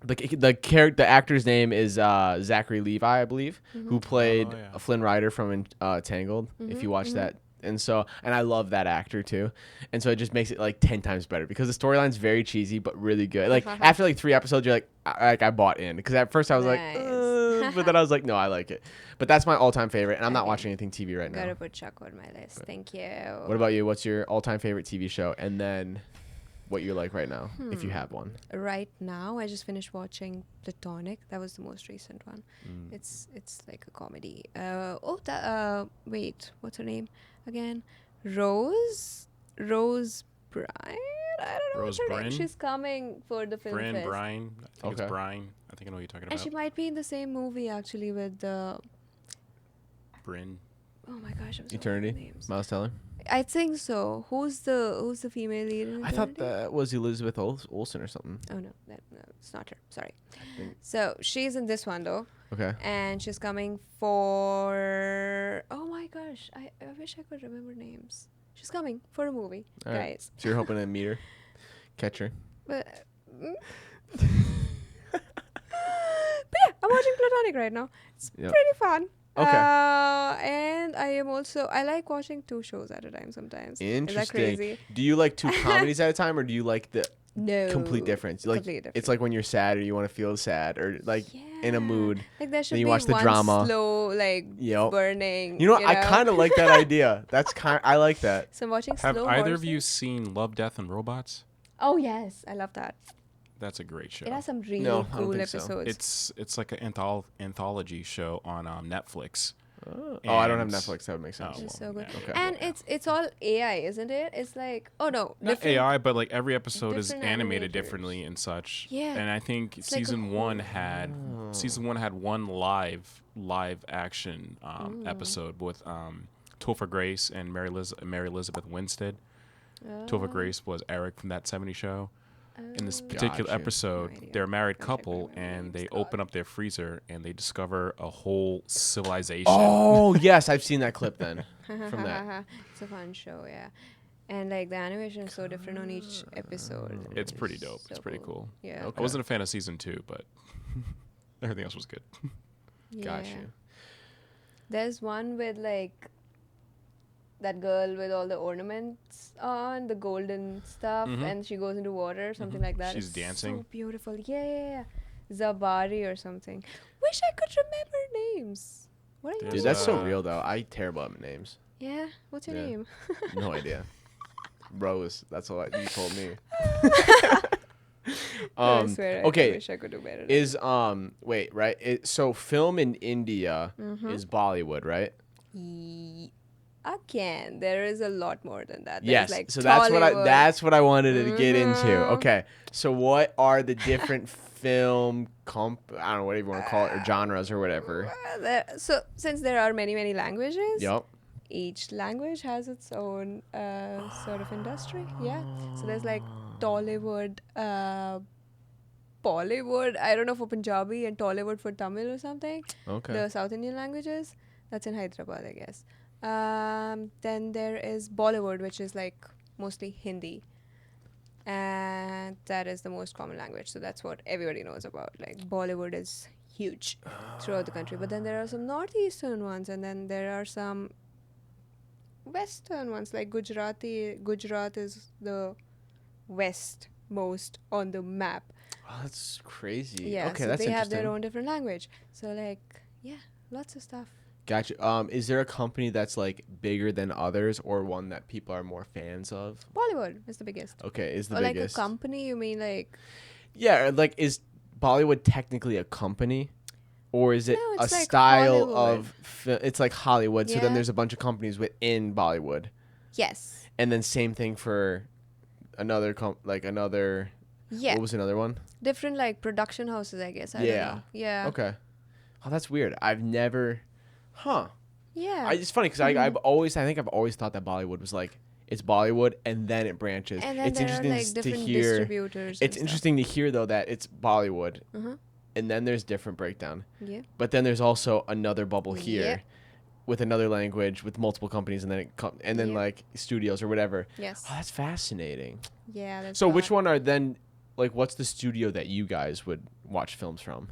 the actor's name is Zachary Levi, I believe, who played Oh, yeah. Flynn Rider from Tangled. If you watch that And so, and I love that actor too. And so it just makes it like 10 times better because the storyline's very cheesy but really good. Like after like 3 episodes, you're like I bought in because at first I was Nice. like, but then I was like, no, I like it. But that's my all-time favorite, and I'm not Okay. watching anything TV right now. Gotta put Chuck on my list. Thank you. What about you? What's your all-time favorite TV show? And then what you like right now, if you have one. Right now, I just finished watching Platonic. That was the most recent one. It's like a comedy. Wait, what's her name again? Rose Bryan. I don't know Rose what's her Byrne? name. She's coming for the film fest. Brian. I think Okay. it's Brian. I think I know what you're talking And she about. might be in the same movie actually with the. Bryn. Oh my gosh, I'm so bad with Eternity, names. Miles Teller. I think so. Who's the female lead in I thought Eternity? that was Elizabeth Olsen or something. Oh no, it's not her. Sorry. think- So she's in this one though, Okay. and she's coming for. Oh my gosh, I wish I could remember names. She's coming for a movie, All right. guys. So you're hoping to meet her, catch her. But yeah, I'm watching Platonic right now. It's Yep. pretty fun. Okay. And I like watching 2 shows at a time sometimes. Is that Interesting. crazy? Do you like 2 comedies at a time, or do you like the No. complete difference? Like Complete difference. it's like when you're sad or you want to feel sad or like in a mood. Like there should you be watch the one drama. slow, like Yep. burning. You know, I kind of like that idea. I like that. So I'm watching Have slow either of you horses. seen Love, Death, and Robots? Oh yes, I love that. That's a great show. It has some really No, I don't cool think so. episodes. It's like an anthology show on Netflix. Oh, I don't have And- Netflix. That would make sense. Oh, It's well, so good. yeah. Okay. And it's all AI, isn't it? It's like Not different- AI, but like every episode is different animated animators. differently and such. Yeah. And I think It's like a season one whole- had one live action episode with Topher Grace and Mary Elizabeth Winstead. Topher Grace was Eric from That 70s Show. In this particular Gotcha. episode, No idea. they're a married Wish I could couple remember and they names, open God. up their freezer and they discover a whole civilization. Oh yes, I've seen that clip then from that. It's a fun show, yeah. And like the animation is so different on each episode. It's pretty dope. So It's pretty cool. Yeah. Okay. I wasn't a fan of season 2, but everything else was good. Got Yeah. you. There's one with like that girl with all the ornaments on, the golden stuff, Mhm. and she goes into water, something like that. She's It's dancing. So beautiful. Yeah. Zabari or something. Wish I could remember names. What are you? There's Dude, that's so Uh, real though. I terrible at names. Yeah. What's your Yeah. name? No idea. Rose. That's what you told me. I swear. I okay. wish I could do better. Is wait, right? So film in India Mm-hmm. is Bollywood, right? Again, there is a lot more than that. There's Yes. like So Tollywood. that's what I wanted to get into. Mhm. Okay. So what are the different film I don't know, whatever you want to call it, or genres or whatever. So since there are many languages, Yep. each language has its own sort of industry. Yeah. So there's like Tollywood, Bollywood. I don't know for Punjabi and Tollywood for Tamil or something. Okay. The South Indian languages. That's in Hyderabad, I guess. Then there is Bollywood, which is like mostly Hindi. And that is the most common language. So that's what everybody knows about. Like Bollywood is huge throughout the country. But then there are some northeastern ones, and then there are some western ones like Gujarati. Gujarat is the west most on the map. Oh, that's crazy. Yeah, Okay, so that's they have interesting. their own different language. So like, yeah, lots of stuff. Gotcha. Is there a company that's like bigger than others, or one that people are more fans of? Bollywood is the biggest. Okay, is the Or like a biggest. company, you mean like? Yeah, like is Bollywood technically a company, or is it No, a it's like style Hollywood. of? It's like Hollywood. So then Yeah. there's a bunch of companies within Bollywood, Yes. and then same thing for another another. Yeah. What was another one? Different like production houses, I guess. I Yeah. don't know. Yeah. Okay. Oh, that's weird. I've never. Huh. Yeah. It's funny because I think I've always thought that Bollywood was like it's Bollywood and then it branches. and then It's there are interesting like to different hear. distributors. It's interesting to hear though that it's Bollywood, Uh-huh. and then there's different breakdown. Yeah. But then there's also another bubble here, Yep. with another language with multiple companies, and then Yep. like studios or whatever. Yes. Oh, that's fascinating. Yeah. That's So which lot. one are then like what's the studio that you guys would watch films from?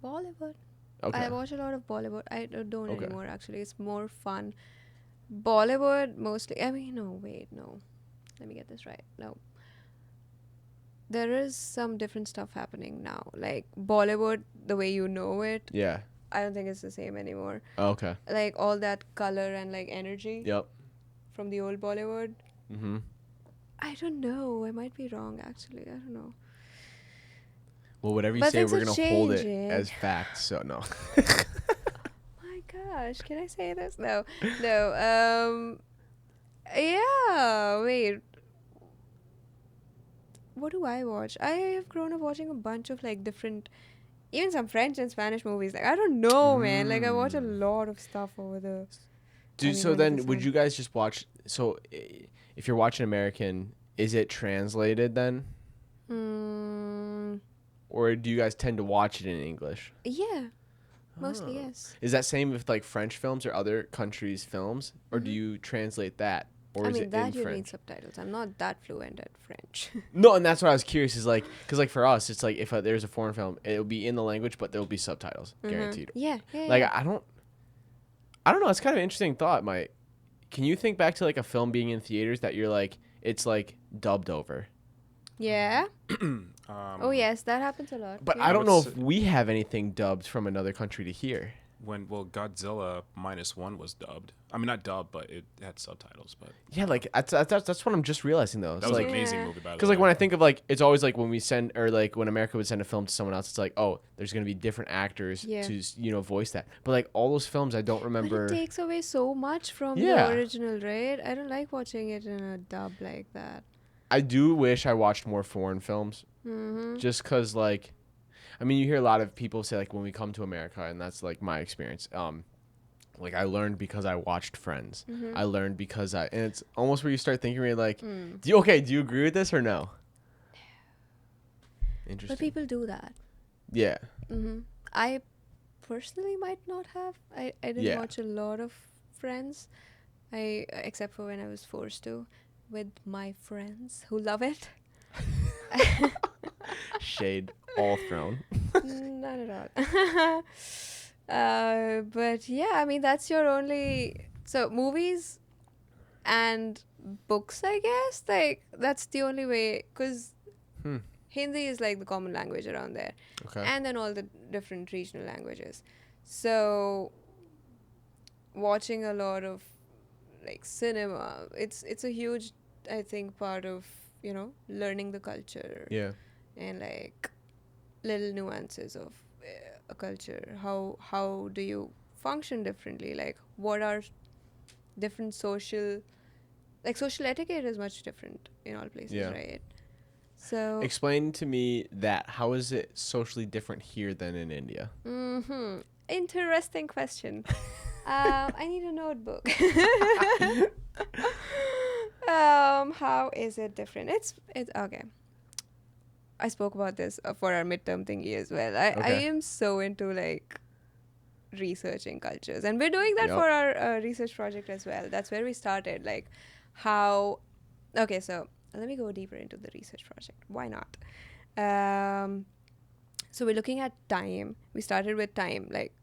Bollywood. Okay. I watch a lot of Bollywood. I don't Okay. anymore actually. It's more fun Bollywood mostly. I mean, no, wait, no. Let me get this right. No. There is some different stuff happening now. Like Bollywood, the way you know it, Yeah. I don't think it's the same anymore. Oh, okay. Like all that color and like energy Yep. from the old Bollywood. Mm-hmm. I don't know. I might be wrong actually. I don't know. Well, whatever you But say, things we're are gonna hold it changing. as fact. So no. My gosh, can I say this? No. No. Yeah, wait. What do I watch? I have grown up watching a bunch of like different, even some French and Spanish movies. Like I don't know, man. Like I watch a lot of stuff over the. Dude, so under the then would sun. you guys just watch? So, if you're watching American, is it translated then, Mm, or do you guys tend to watch it in English? yeah, mostly Oh. yes. Is that same with like French films or other countries' films, or do you translate that, or I is mean it that in you French? need subtitles. I'm not that fluent at French. No, and that's what I was curious. Is like, because like for us, it's like if there's a foreign film, it'll be in the language, but there'll be subtitles guaranteed. Yeah, yeah. Like yeah. I don't know. It's kind of an interesting thought, Mike. Can you think back to like a film being in theaters that you're like it's like dubbed over? Yeah. Oh yes, that happens a lot. But yeah. I don't know would if we have anything dubbed from another country to hear. Godzilla -1 was dubbed. I mean, not dubbed, but it had subtitles. But Yeah, like that's what I'm just realizing though. It's that was like an amazing Yeah. movie, by the way. because like when I think of like it's always like when we send or like when America would send a film to someone else, it's like oh there's gonna be different actors Yeah. to voice that. But like all those films, I don't remember. But it takes away so much from Yeah. the original, right? I don't like watching it in a dub like that. I do wish I watched more foreign films, just because like, I mean you hear a lot of people say like when we come to America, and that's like my experience. Like I learned because I watched Friends. I learned because and it's almost where you start thinking where you're like, do you agree with this or no? Interesting. But people do that. Yeah. I personally might not have. I didn't Yeah. watch a lot of Friends. Except for when I was forced to with my friends who love it. Shade all thrown. Not at all. But yeah, I mean that's your only movies and books, I guess. Like that's the only way, because Hindi is like the common language around there, Okay. and then all the different regional languages. So watching a lot of like cinema, it's a huge, I think, part of learning the culture Yeah. and like little nuances of a culture. How do you function differently? Like what are different social etiquette is much different in all places, Yeah. right? So Explain to me that. How is it socially different here than in India? interesting question. I need a notebook. How is it different? It's okay. I spoke about this for our midterm thingy as well. I Okay. am so into like researching cultures, and we're doing that Yep. for our research project as well. That's where we started. Like how. Okay, so let me go deeper into the research project. Why not? So we're looking at time. We started with time, like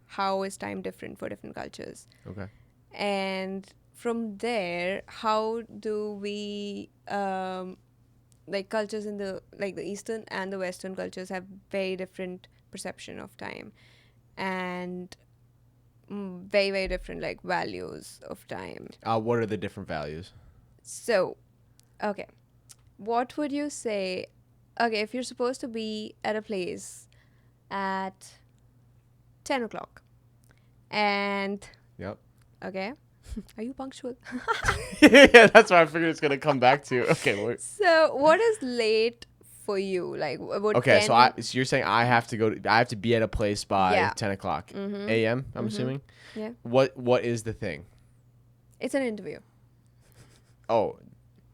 how is time different for different cultures, Okay. and from there, how do we like cultures in the Eastern and the Western cultures have very different perception of time, and very very different like values of time. What are the different values? So, okay, what would you say? Okay, if you're supposed to be at a place at 10 o'clock, and Yep. okay, are you punctual? Yeah, that's what I figured it's gonna come back to. Okay. So, what is late for you? Like, what? Okay. So you're saying I have to I have to be at a place by Yeah. 10 o'clock a.m. I'm assuming. Yeah, What is the thing? it's an interview. Oh,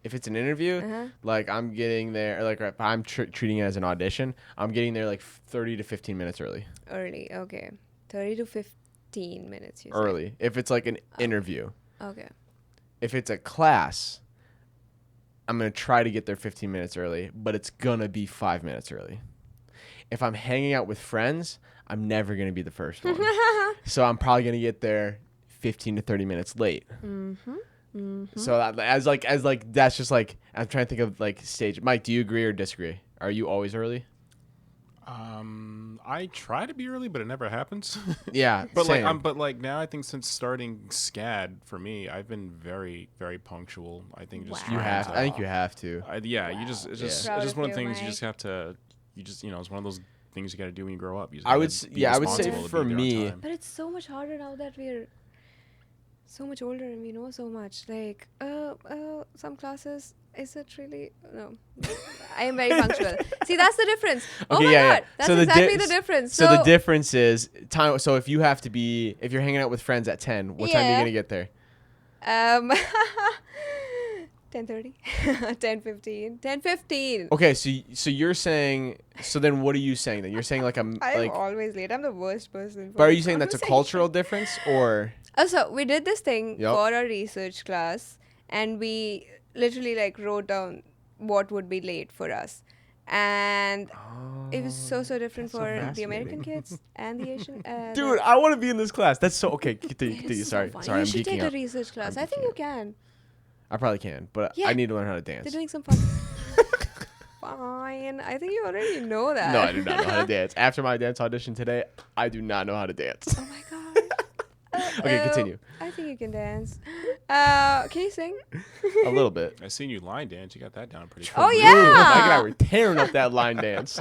if it's an interview, Uh-huh. like I'm getting there, like if I'm treating it as an audition, I'm getting there like 30 to 15 minutes early. Early, okay. 30 to 15 minutes, you said. Early. If it's like an interview. Okay. If it's a class, I'm going to try to get there 15 minutes early, but it's going to be 5 minutes early. If I'm hanging out with friends, I'm never going to be the first one. So I'm probably going to get there 15 to 30 minutes late. Mm-hmm. Mm-hmm. So as that's just like I'm trying to think of like stage. Mike, do you agree or disagree? Are you always early? I try to be early, but it never happens. Yeah, but same. like now I think since starting SCAD for me, I've been very, very punctual. I think just You trying have. to- I think you have to. you just it's just Proud it's just of one of the you, things you Mike. just have to. You just it's one of those things you got to do when you grow up. You just I would gotta s- be yeah, I would say responsible to for be there on me- time. But it's so much harder now that we're so much older and we know so much. Like, some classes, is it really? No. I am very punctual. See, that's the difference. Oh Okay, my yeah, God. yeah. That's So the exactly di- the difference. So the difference is time. So if you're hanging out with friends at 10, what time are you Yeah. gonna get there? 10:30, 10:15, 10:15. Okay, so you're saying. So then, what are you saying? Then you're saying like I'm like. always late. I'm the worst person. For But are this you saying that's a conversation. cultural difference or? So we did this thing Yep. for our research class, and we literally like wrote down what would be late for us, and it was so different that's so for the American fascinating. kids and the Asian. Dude, I want to be in this class. That's so okay. Continue. it Continue. is so Sorry, fun. sorry. You I'm should geeking take a out. research class. I'm I think geeking you out. can. I probably can, but Yeah. I need to learn how to They're dance. doing some fun. Fine. I think you already know that. No, I do not know how to dance. After my dance audition today, I do not know how to dance. Oh my god. Okay, continue. I think you can dance. Can you sing? A little bit. I seen you line dance. You got that down pretty. Oh, quick. yeah. Ooh, Mike and I were tearing up that line dance.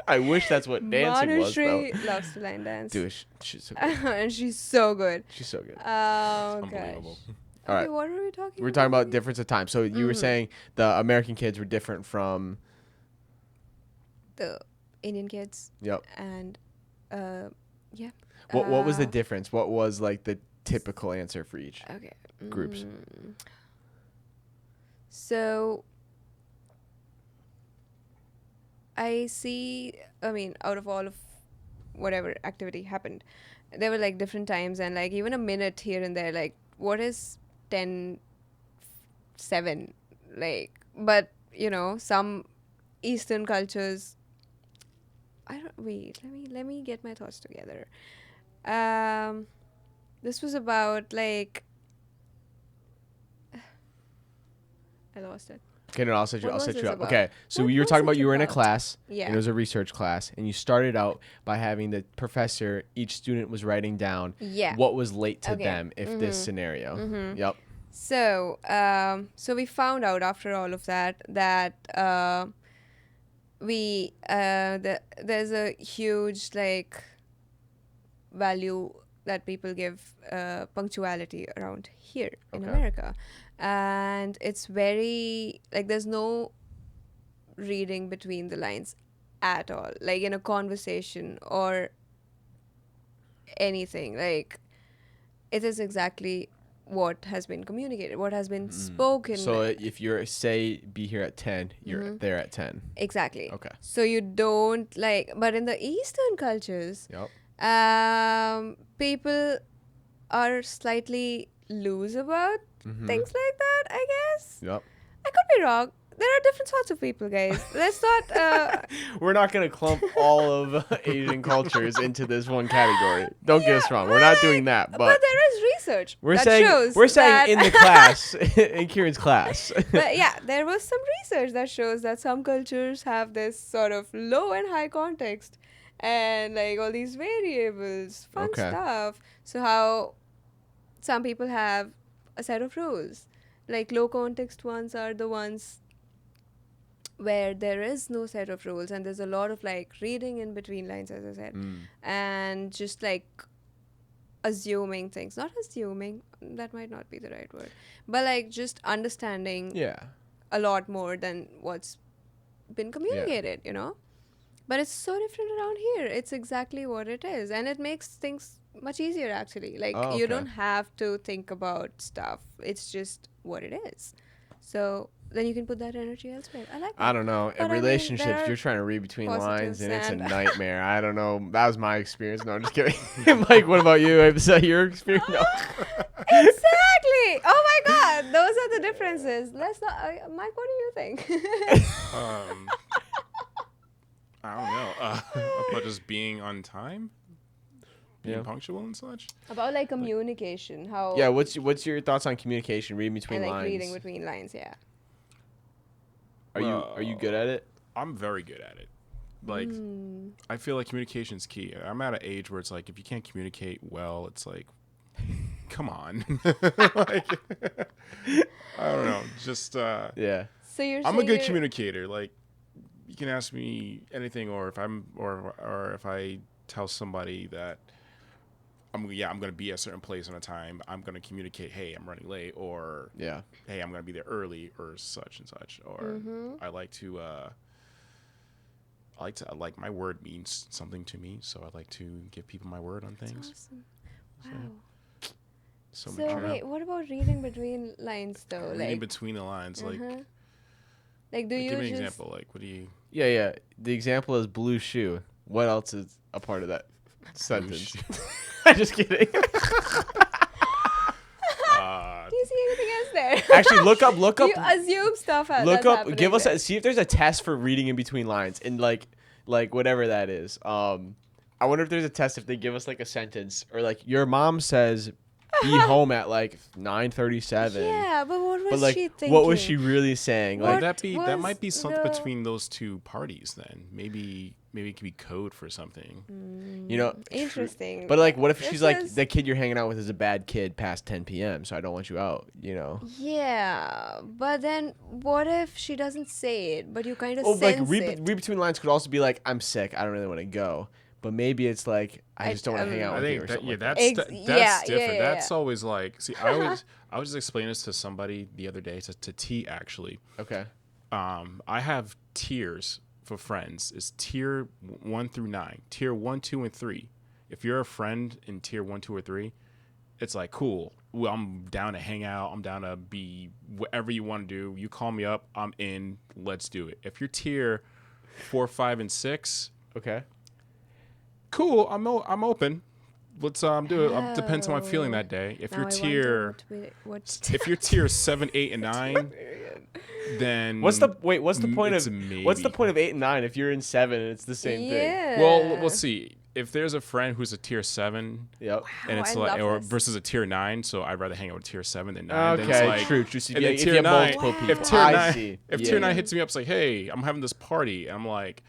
I wish that's what dancing was, though. Manushree loves to line dance. Dude, she's so good. And she's so good. She's so good. Oh, Unbelievable. gosh. All Okay, right. what are we talking We're talking about again? difference of time. So you were saying the American kids were different from. The Indian kids Yep. and yeah. What was the Uh, difference? What was like the typical answer for each? Okay. Groups. So I mean, out of all of whatever activity happened, there were like different times and like even a minute here and there, like what is 10:07? Like, but some Eastern cultures, let me get my thoughts together. This was about like I lost it. Okay, no, I'll set you. What I'll was set you this up. about? Okay, so What you were was talking it about you were in a about? class, Yeah. and it was a research class, and you started out by having the professor. Each student was writing down Yeah. what was late to Okay. them if this scenario. Yep. So, so we found out after all of that there's a huge like value that people give punctuality around here in Okay. America, and it's very like there's no reading between the lines at all, like in a conversation or anything. Like it is exactly what has been communicated, what has been spoken. So if you're be here at 10, you're there at 10. Exactly. Okay. So you don't like, but in the Eastern cultures, Yep. people are slightly loose about things like that, I guess. Yep. I could be wrong. There are different sorts of people, guys. Let's not. We're not gonna clump all of Asian cultures into this one category. Don't get us wrong. We're not doing that. But But there is research we're that saying shows that in the class, in Kiran's class. But yeah, there was some research that shows that some cultures have this sort of low and high context and like all these variables, fun Okay. stuff. So how some people have a set of rules. Like low context ones are the ones where there is no set of rules and there's a lot of like reading in between lines, as I said, and just like assuming things. Not assuming, that might not be the right word, but like just understanding Yeah. a lot more than what's been communicated, But it's so different around here. It's exactly what it is. And it makes things much easier, actually. Like, Oh, you okay. don't have to think about stuff. It's just what it is. So then you can put that energy elsewhere. I like that. I don't know. But I In mean, relationships, there are you're trying to read between lines, positives and it's a and- nightmare. I don't know. That was my experience. No, I'm just kidding. Mike, what about you? Is that your experience? No. Exactly. Oh my God. Those are the differences. Let's not. Mike, what do you think? I don't know. About just being on time. being punctual and such. About like communication, how Yeah, what's your thoughts on communication, reading between and like lines? reading between lines, yeah. Are you good at it? I'm very good at it. Like, I feel like communication's key. I'm at an age where it's like, if you can't communicate well, it's like, come on. Like, I don't know. Just, Yeah. So you're I'm a saying good you're- communicator. Like, you can ask me anything, or if I tell somebody that I'm going to be at a certain place on a time, I'm going to communicate, hey, I'm running late, or Yeah. hey, I'm going to be there early, or such and such. Or I like my word means something to me, so I like to give people my word on things. Awesome. Wow. So So wait, what about reading between lines though? reading Like, between the lines, like like do you give me an just example. Like, what do you? Yeah. The example is blue shoe. What else is a part of that sentence? I'm just kidding. do you see anything else there? Actually, look up. You assume stuff. Look that's up. happening Give us there. see if there's a test for reading in between lines, and like whatever that is. I wonder if there's a test if they give us like a sentence, or like your mom says, "Be home at like 9:37." Yeah, but what was But like, she thinking? what was she really saying? What Like, That was might be something the- between those two parties. Then maybe it could be code for something. you know, Interesting. But like, what if This she's like, is- the kid you're hanging out with is a bad kid past 10 p.m., so I don't want you out, you know? Yeah, but then what if she doesn't say it, but you kind of Oh, like, sense read it? between lines could also be like, I'm sick, I don't really want to go. But maybe it's like, I just don't want to hang out I with you think or that, something. yeah, like that. that's yeah, that's yeah, different. yeah, That's yeah. always like, see, I was just explaining this to somebody the other day, to T actually. Okay. I have tiers for friends. It's tier 1 through 9. Tier 1, 2, and 3. If you're a friend in tier 1, 2, or 3, it's like, cool. Well, I'm down to hang out. I'm down to be whatever you want to do. You call me up. I'm in. Let's do it. If you're tier 4, 5, and 6, Okay. cool. I'm open. Let's do it. Depends on how I'm feeling that day. If Now you're I tier wonder what if you're tier 7, 8, and 9, then What's the point it's of a maybe. what's the point of 8 and 9 if you're in 7 and it's the same thing? Yeah. Well, we'll see. If there's a friend who's a tier 7, Yep. and it's I like, love or this. versus a tier 9, so I'd rather hang out with tier 7 than 9. Then it's Okay, like, true. So and then if tier you have 9, multiple people, if tier I 9, see. if Yeah, tier 9 yeah. hits me up, it's like, hey, I'm having this party, and I'm like,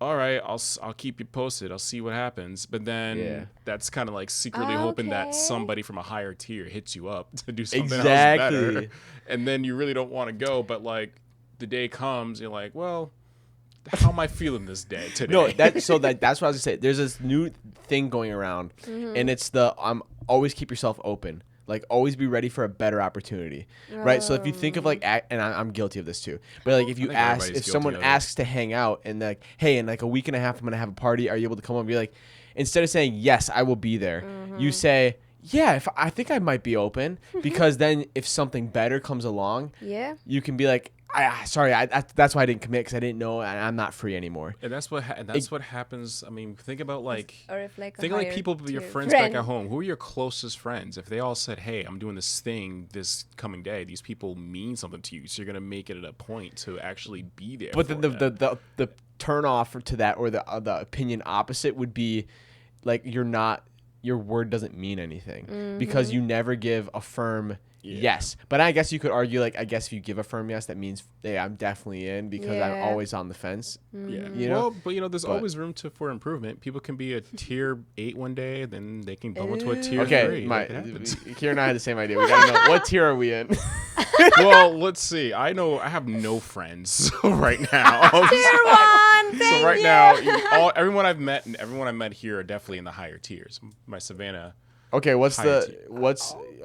all right, I'll keep you posted. I'll see what happens. But then Yeah. that's kind of like secretly hoping that Okay. somebody from a higher tier hits you up to do something else Exactly. better, and then you really don't want to go. But like the day comes, you're like, well, how am I feeling this day today? No, that's what I was gonna say. There's this new thing going around, and it's always keep yourself open. Like, always be ready for a better opportunity, right? So if you think of like, and I'm guilty of this too, but like if you think ask, everybody's if guilty someone of it. asks to hang out and like, hey, in like a week and a half I'm gonna have a party, are you able to come over? Be like, instead of saying yes, I will be there, you say, yeah, if I think I might be open, because then if something better comes along, Yeah. you can be like, sorry, that's why I didn't commit because I didn't know and I'm not free anymore. And that's what what happens. I mean, think about like Or if like a think of like higher people, your tier friends back at home. Who are your closest friends? If they all said, "Hey, I'm doing this thing this coming day," these people mean something to you, so you're gonna make it a point to actually be there. But for then them. the turn off to that, or the opinion opposite, would be like your word doesn't mean anything because you never give a firm yes. But I guess you could argue, like, I guess if you give a firm yes, that means, hey, I'm definitely in because I'm Yeah. always on the fence. Yeah. You know? Well, but there's always room for improvement. People can be a tier 8 one day, then they can bump into a tier 3. Okay, Like, it happens. Kira and I had the same idea. We gotta know what tier are we in. Well, let's see. I have no friends right now. Tier 1. So right now, everyone I've met and everyone I met here are definitely in the higher tiers. My Savannah. Okay, Higher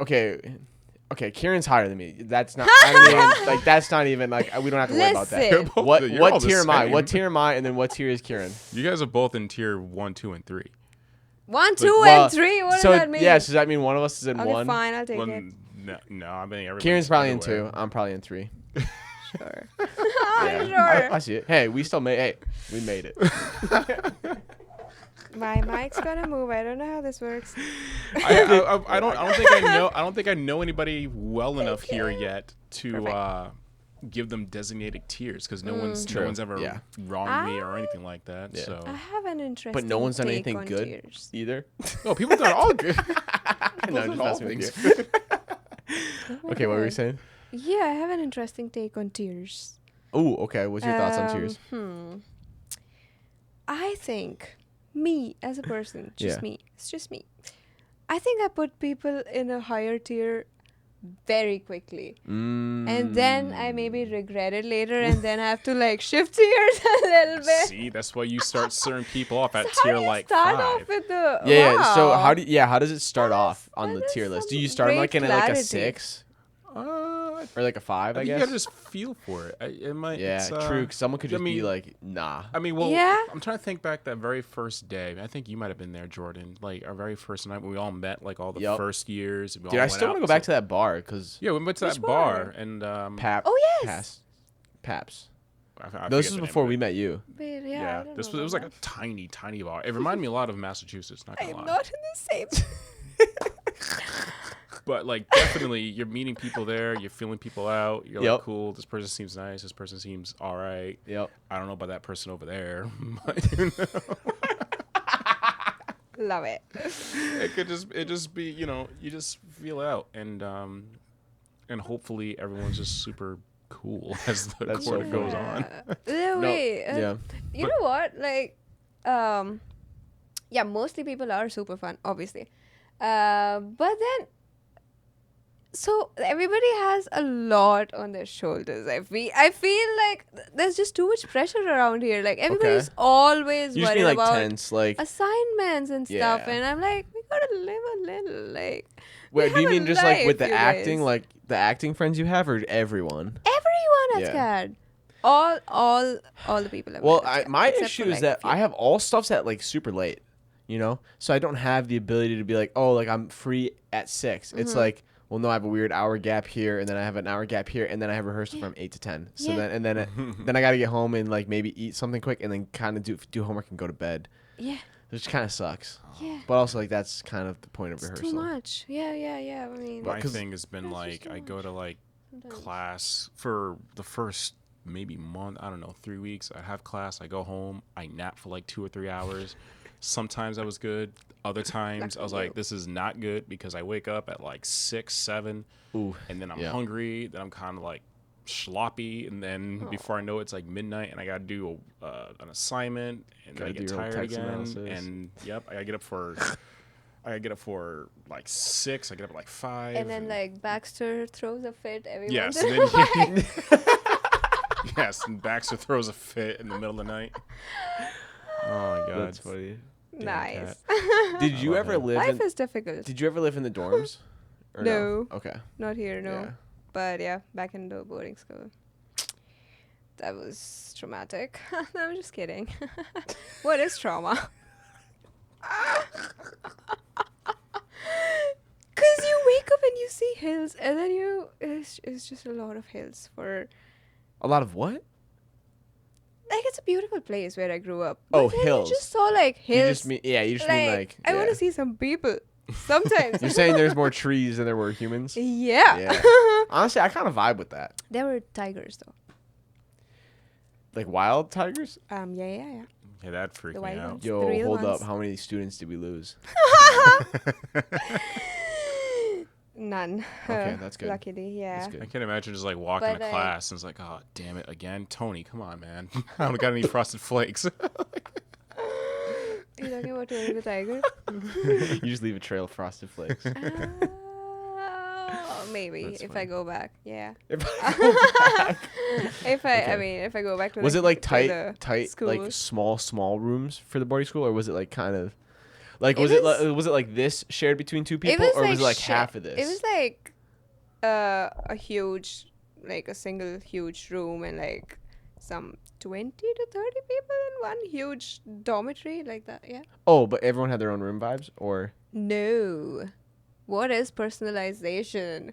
tier. Okay, Kieran's higher than me. That's not. I don't even, like, that's not even like we don't have to worry about that. Listen. What You're all the tier am I? same. What tier am I? And then what tier is Kieran? You guys are both in tier 1, 2, and 3. 1, 2, Well, and 3. What so does that mean? yeah, so does that mean one of us is in Okay, one? fine. I'll take Well, it. no, I mean everybody's Kieran's probably in everywhere. 2. I'm probably in 3. Sure. Yeah. Sure. I see it. Hey, we made it. My mic's gonna move. I don't know how this works. I don't think I know anybody well enough here yet to give them designated tiers because no one's True. ever Yeah. wronged me or anything like that. Yeah. So I have an interesting But no one's done take anything on good tiers. either. no, people done all good. No, Those just are all messing with things. you. Okay, what were you saying? Yeah, I have an interesting take on tears. Oh, okay. What's your thoughts on tears? I think me as a person, Yeah. it's just me. I think I put people in a higher tier very quickly. And then I maybe regret it later and then I have to like shift tiers a little bit. See, that's why you start certain people off at So tier how do you like start 5. off with the Yeah. So wow. how does it start off on the that is tier list? Do some you start great like in like a clarity. 6 or like a 5? I You guess. gotta just feel for it. It might. Yeah, it's, true. 'Cause someone could I just be mean- like, nah. I mean, well, Yeah. I'm trying to think back that very first day. I think you might have been there, Jordan. Like our very first night when we all met, like all the Yup. first years. We Dude, all I went still out want to go back to that bar because Yeah, we went to Which that bar bar? and Oh, yes. Paps. I This forget was the name before of we it. met you. Wait, yeah, I Yeah, don't this know was it was about like a tiny, tiny bar. It reminded me a lot of Massachusetts. Not that. gonna I'm lie. not in the same. But like definitely, you're meeting people there. You're feeling people out. You're Yep. like, cool. This person seems nice. This person seems all right. Yep. I don't know about that person over there, but you know, Love it. it just be you just feel out and hopefully everyone's just super cool as the That's so quarter goes funny. on. No, wait. Yeah. You know what? Like, yeah, mostly people are super fun, obviously. But then, so everybody has a lot on their shoulders. I feel like there's just too much pressure around here. Like everybody's always You just worried mean like about tense, like. assignments and stuff, Yeah. and I'm like, we gotta live a little. Like, Wait, do you have a mean just like with life, the you acting, guys. like the acting friends you have, or everyone? everyone Yeah. has scared. All the people. I've Well, met are scared, my except issue for, is like, that a I few. have all stuffs at like super late, so I don't have the ability to be like, oh, like I'm free at 6. Mm-hmm. It's like, well, no, I have a weird hour gap here, and then I have an hour gap here, and then I have rehearsal from 8 to 10. So Yeah. then I got to get home and like maybe eat something quick, and then kind of do homework and go to bed, Yeah, which kind of sucks. yeah. But also like that's kind of the point of It's rehearsal. too much. Yeah. I mean, My 'cause- thing has been That's like just I too go to like sometimes. class for the first maybe month, I don't know, 3 weeks. I have class, I go home, I nap for like 2 or 3 hours. Sometimes I was good. Other times I was Lucky like, this is not good because I wake up at like 6, 7, Ooh, and then I'm yeah. hungry. Then I'm kind of like sloppy, and then before I know it, it's like midnight, and I gotta do an assignment, and then I Gotta do get your own tired text again. analysis. And yep, I gotta get up for. I gotta get up for like 6. I get up at like 5. and then like Baxter throws a fit every yes, once and in a while. then yes, and Baxter throws a fit in the middle of the night. Oh my god, That's funny. damn Nice. cat. Did you love ever him. live Life in? is difficult. Did you ever live in the dorms? Or No. Okay. Not here, no. Yeah. But yeah, back in the boarding school. That was traumatic. No, I'm just kidding. What is trauma? Because you wake up and you see hills, and then it's just a lot of hills for. A lot of what? Like, it's a beautiful place where I grew up. Oh, But then hills. You just saw like hills. You just mean mean like. I want yeah. to see some people. Sometimes. You're saying there's more trees than there were humans? Yeah. Yeah. Honestly, I kind of vibe with that. There were tigers though. Like wild tigers? Yeah. Yeah, that freaked me white out. ones. Yo, The real hold ones. up. How many students did we lose? None. Okay, that's good. Luckily, yeah. That's good. I can't imagine just like walking But, to like- class and it's like, oh damn it again, Tony, come on, man, I don't got any frosted flakes. You talking about Tony the Tiger? You just leave a trail of frosted flakes. Maybe That's if I funny. go back, yeah. If I go back. If I go back to Was the, it like to tight, the school. like small rooms for the boarding school, or was it like kind of, like It was it like this shared between two people, or was it like half of this? It was like a huge, like a single huge room and like some 20 to 30 people in one huge dormitory like that. Yeah. Oh, but everyone had their own room vibes, or No. What is personalization?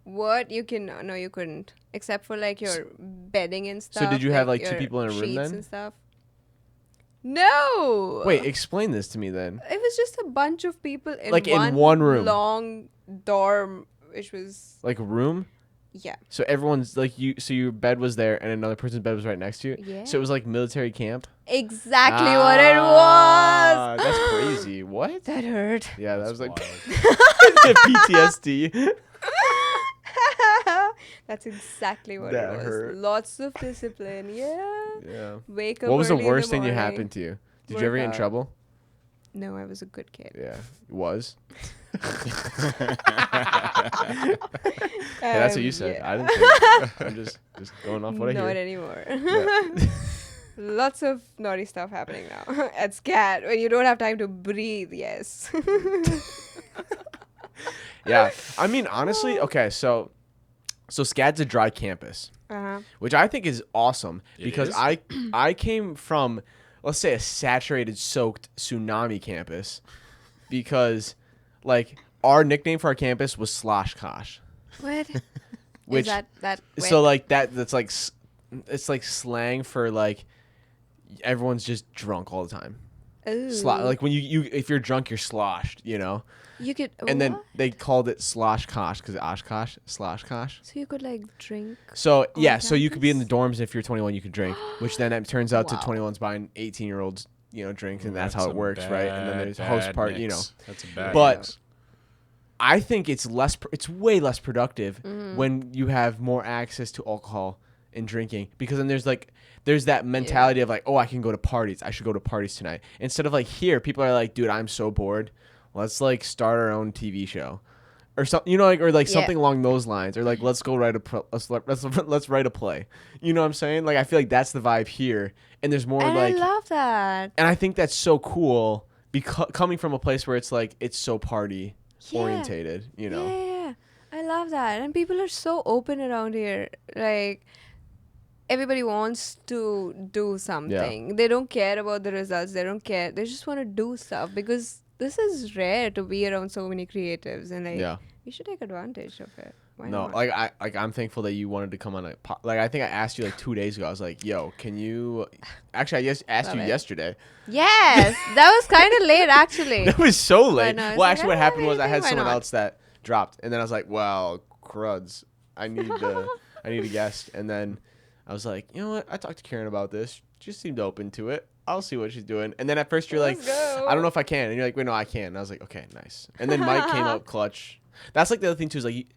What you can no, you couldn't, except for like your bedding and stuff. did you have, like, two your people in a room sheets then? And stuff. No. wait, explain this to me then. It was just a bunch of people in Like, in one room? long dorm, which was Like a room? Yeah. So everyone's like you. So your bed was there, and another person's bed was right next to you. Yeah. So it was like military camp. Exactly what it was. That's crazy. What? That hurt. Yeah, that was like wild. PTSD. That's exactly what That it was. hurt. Lots of discipline. Yeah. Yeah. Wake up. What was the early in worst thing you morning. happened to you? Did you ever get in Workout. trouble? No, I was a good kid. Yeah, was. Yeah, that's what you said. Yeah. I didn't. Think, I'm just going off what I Not hear. anymore. Yeah. Lots of naughty stuff happening now at SCAT when you don't have time to breathe. Yes. Yeah, I mean honestly, okay, so SCAD's a dry campus, Uh-huh. which I think is awesome It because is? I came from, let's say, a saturated, soaked tsunami campus, because like our nickname for our campus was Slosh Kosh, What? which Is that so like that's like it's like slang for like everyone's just drunk all the time. Like when you if you're drunk, you're sloshed, you know. you could And then what? they called it Slosh Kosh because Oshkosh, Slosh Kosh. So you could like drink. So On yeah, so you could be in the campus? dorms if you're 21, you could drink, which then it turns out Wow. to 21's buying 18-year-olds, drinks, and that's how a it works, right? And then there's a host bad part, mix. That's a bad But mix. I think it's it's way less productive Mm-hmm. when you have more access to alcohol and drinking, because then there's that mentality of like, oh, I can go to parties. I should go to parties tonight. Instead of like here, people are like, dude, I'm so bored. Let's like start our own TV show, or something, or like Yeah. something along those lines, or like let's go write let's write a play. You know what I'm saying? Like I feel like that's the vibe here, and there's more And like, I love that. and I think that's so cool because coming from a place where it's like it's so party Yeah. orientated, Yeah, I love that. And people are so open around here. Like, everybody wants to do something. They don't care about the results. They don't care. They just want to do stuff because this is rare to be around so many creatives. And, like, Yeah. we should take advantage of it. Why No, not? like I'm thankful that you wanted to come on like I think I asked you like 2 days ago. I was like, "Yo, can you?" Actually, I just asked Love you it. yesterday. Yes, that was kind of late, actually. That was so late. no, it's Well, like, actually, what "Oh, happened was I anything, had why someone not?" else that dropped, and then I was like, "Well, cruds, I need a guest." And then I was like, "You know what? I talked to Kiran about this. She seemed open to it. I'll see what she's doing." And then at first you're like, Let's go. "I don't know if I can," and you're like, "Wait, no, I can." And I was like, "Okay, nice." And then Mike came out clutch. That's like the other thing too is like.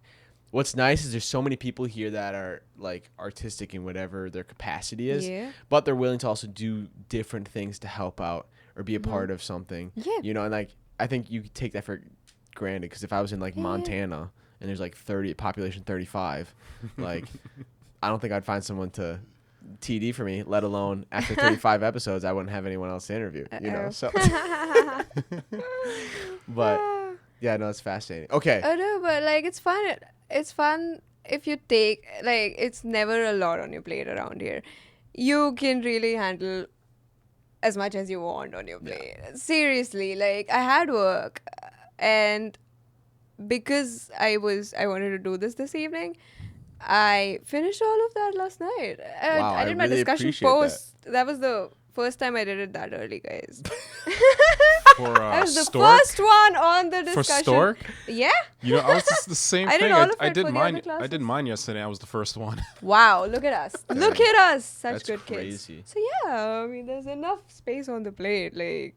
What's nice is there's so many people here that are like artistic in whatever their capacity is, Yeah. but they're willing to also do different things to help out or be a part of something. Yeah. And like I think you could take that for granted because if I was in like Yeah. Montana and there's like population 35, like I don't think I'd find someone to TD for me, let alone after 35 episodes I wouldn't have anyone else to interview, So but yeah, no, it's fascinating. Okay. I know, but like it's fun. It's fun if you take like it's never a lot on your plate around here. You can really handle as much as you want on your plate. Seriously, like I had work, and because I wanted to do this evening, I finished all of that last night. Wow, I I did my really discussion appreciate that. post. That was the first time I did it that early, guys. For That was the Stork? first one on the For discussion. Stork? Yeah. I was just the same I did thing. all of I it did for the mine. other I did classes. mine yesterday. I was the first one. Wow, look at us. Look at us. Such That's good crazy. kids. So yeah, I mean there's enough space on the plate. Like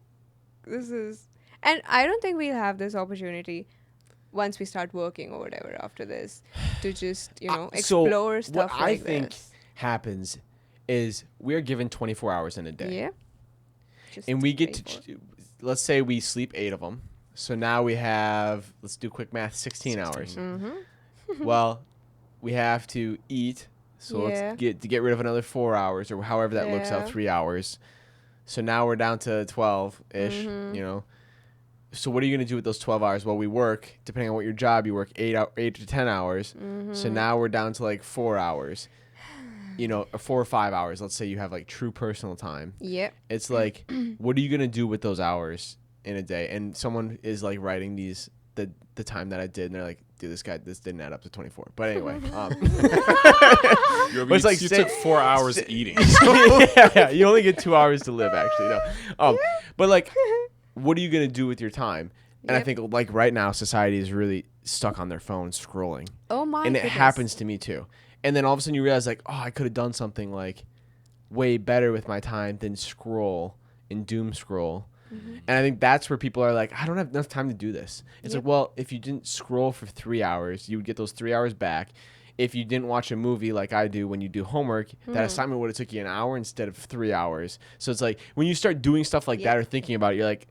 this is and I don't think we'll have this opportunity once we start working or whatever after this to just, So explore stuff what like I think this. happens is we're given 24 hours in a day. Yeah. Just And we get 24. to, let's say we sleep 8 of them. So now we have, let's do quick math, 16 hours. Mm-hmm. Well, we have to eat. So Yeah. let's get rid of another 4 hours or however that looks out, Yeah. 3 hours. So now we're down to 12-ish, Mm-hmm. So what are you going to do with those 12 hours? Well, we work, depending on what your job, you work 8 to 10 hours. Mm-hmm. So now we're down to like 4 hours. Or 4 or 5 hours. Let's say you have like true personal time. Yep. It's like, what are you gonna do with those hours in a day? And someone is like writing the time that I did, and they're like, dude, this didn't add up to 24. But anyway, But it's like you say- took 4 hours eating. yeah, you only get 2 hours to live. Actually, no. But like, what are you gonna do with your time? And I Yep. think like right now, society is really stuck on their phones scrolling. Oh my And it goodness. happens to me too. And then all of a sudden you realize like, oh, I could have done something like way better with my time than scroll and doom scroll. Mm-hmm. And I think that's where people are like, I don't have enough time to do this. It's Yep. like, well, if you didn't scroll for 3 hours, you would get those 3 hours back. If you didn't watch a movie like I do when you do homework, that assignment would have took you an hour instead of 3 hours. So it's like when you start doing stuff like that or thinking about it, you're like,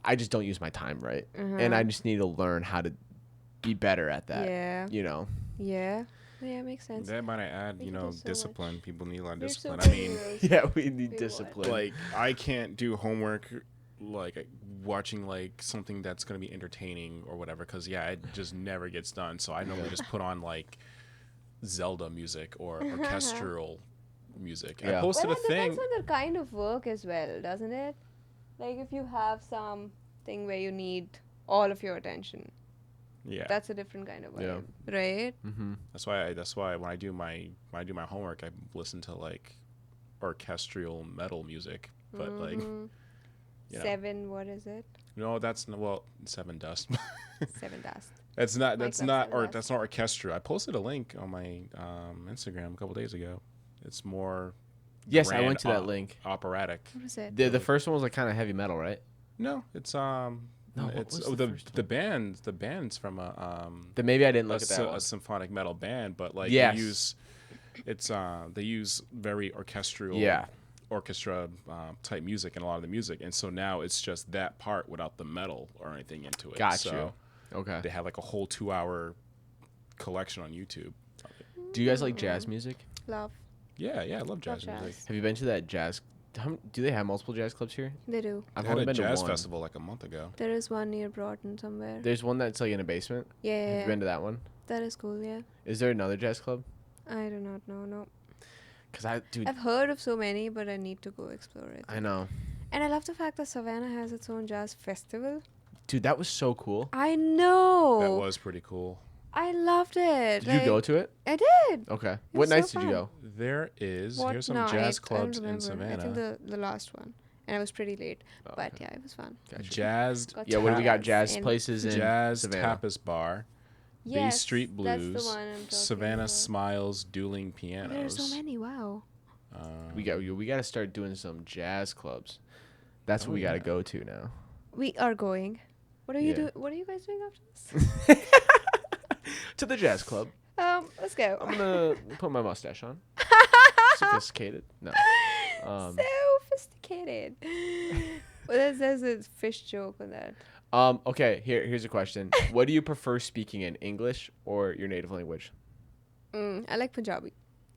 I just don't use my time right. And I just need to learn how to be better at that. Yeah. You know? Yeah. Yeah, makes sense. That might I add, Thank you you know, so discipline. much. People need a lot of You're so discipline. I mean, good. Yeah, we need We discipline. like I can't do homework like watching like something that's going to be entertaining or whatever because it just never gets done. So I normally just put on like Zelda music or orchestral music. Yeah. I posted Well, a it depends thing. on the kind of work as well, doesn't it? Like if you have something where you need all of your attention, Yeah. that's a different kind of Yeah. vibe, right? Mm-hmm. That's why when I do my homework I listen to like orchestral metal music. But like Mhm. you know. Seven, what is it? No, that's well, Seven Dust. Seven Dust. That's not Mike that's loves not Seven or Dust. that's not orchestra. I posted a link on my Instagram a couple days ago. It's more Yes, I grand went to that link. operatic. What is it? The first one was like kind of heavy metal, right? No, it's No, what it's was the the first the band's from a Then maybe I didn't look at that one. a symphonic metal band, but like Yes. they use very orchestral Yeah. orchestra type music in a lot of the music, and so now it's just that part without the metal or anything into it. Got So you. Okay. they have like a whole 2-hour collection on YouTube. Do you guys like jazz music? Love. Yeah, I love jazz jazz. music. Have you been to that jazz? Do they have multiple jazz clubs here? They do. I've They had only a been jazz to one. festival like a month ago. There is one near Broughton somewhere. There's one that's like in a basement. Yeah, Have yeah, you been to that one? that is cool. Yeah. Is there another jazz club? I do not know. No, Cause dude, I've heard of so many, but I need to go explore it. I know, And I love the fact that Savannah has its own jazz festival. dude, that was so cool. I know. That was pretty cool. I loved it. Did you go to it? I did. Okay. was What so nights did you fun. go? There is What here's some night? jazz I don't clubs in remember. I think Savannah. the last one, and I was pretty late, Oh, but okay. yeah, it was fun. Gotcha. Jazz Got Yeah, what do we got? jazz Jazz in- places in Jazz Savannah. Tapas Bar, B Yes, Street that's Blues, the one I'm talking Savannah about. Smiles Dueling Pianos. There are so many. Wow. We got to start doing some jazz clubs. That's what we got to go to now. We are going. What are you Yeah. doing? What are you guys doing after this? To the jazz club. Let's go. I'm gonna put my mustache on. Sophisticated. No. Sophisticated. Well, there's a fish joke on that. Okay. Here's a question. What do you prefer speaking in, English or your native language? I like Punjabi.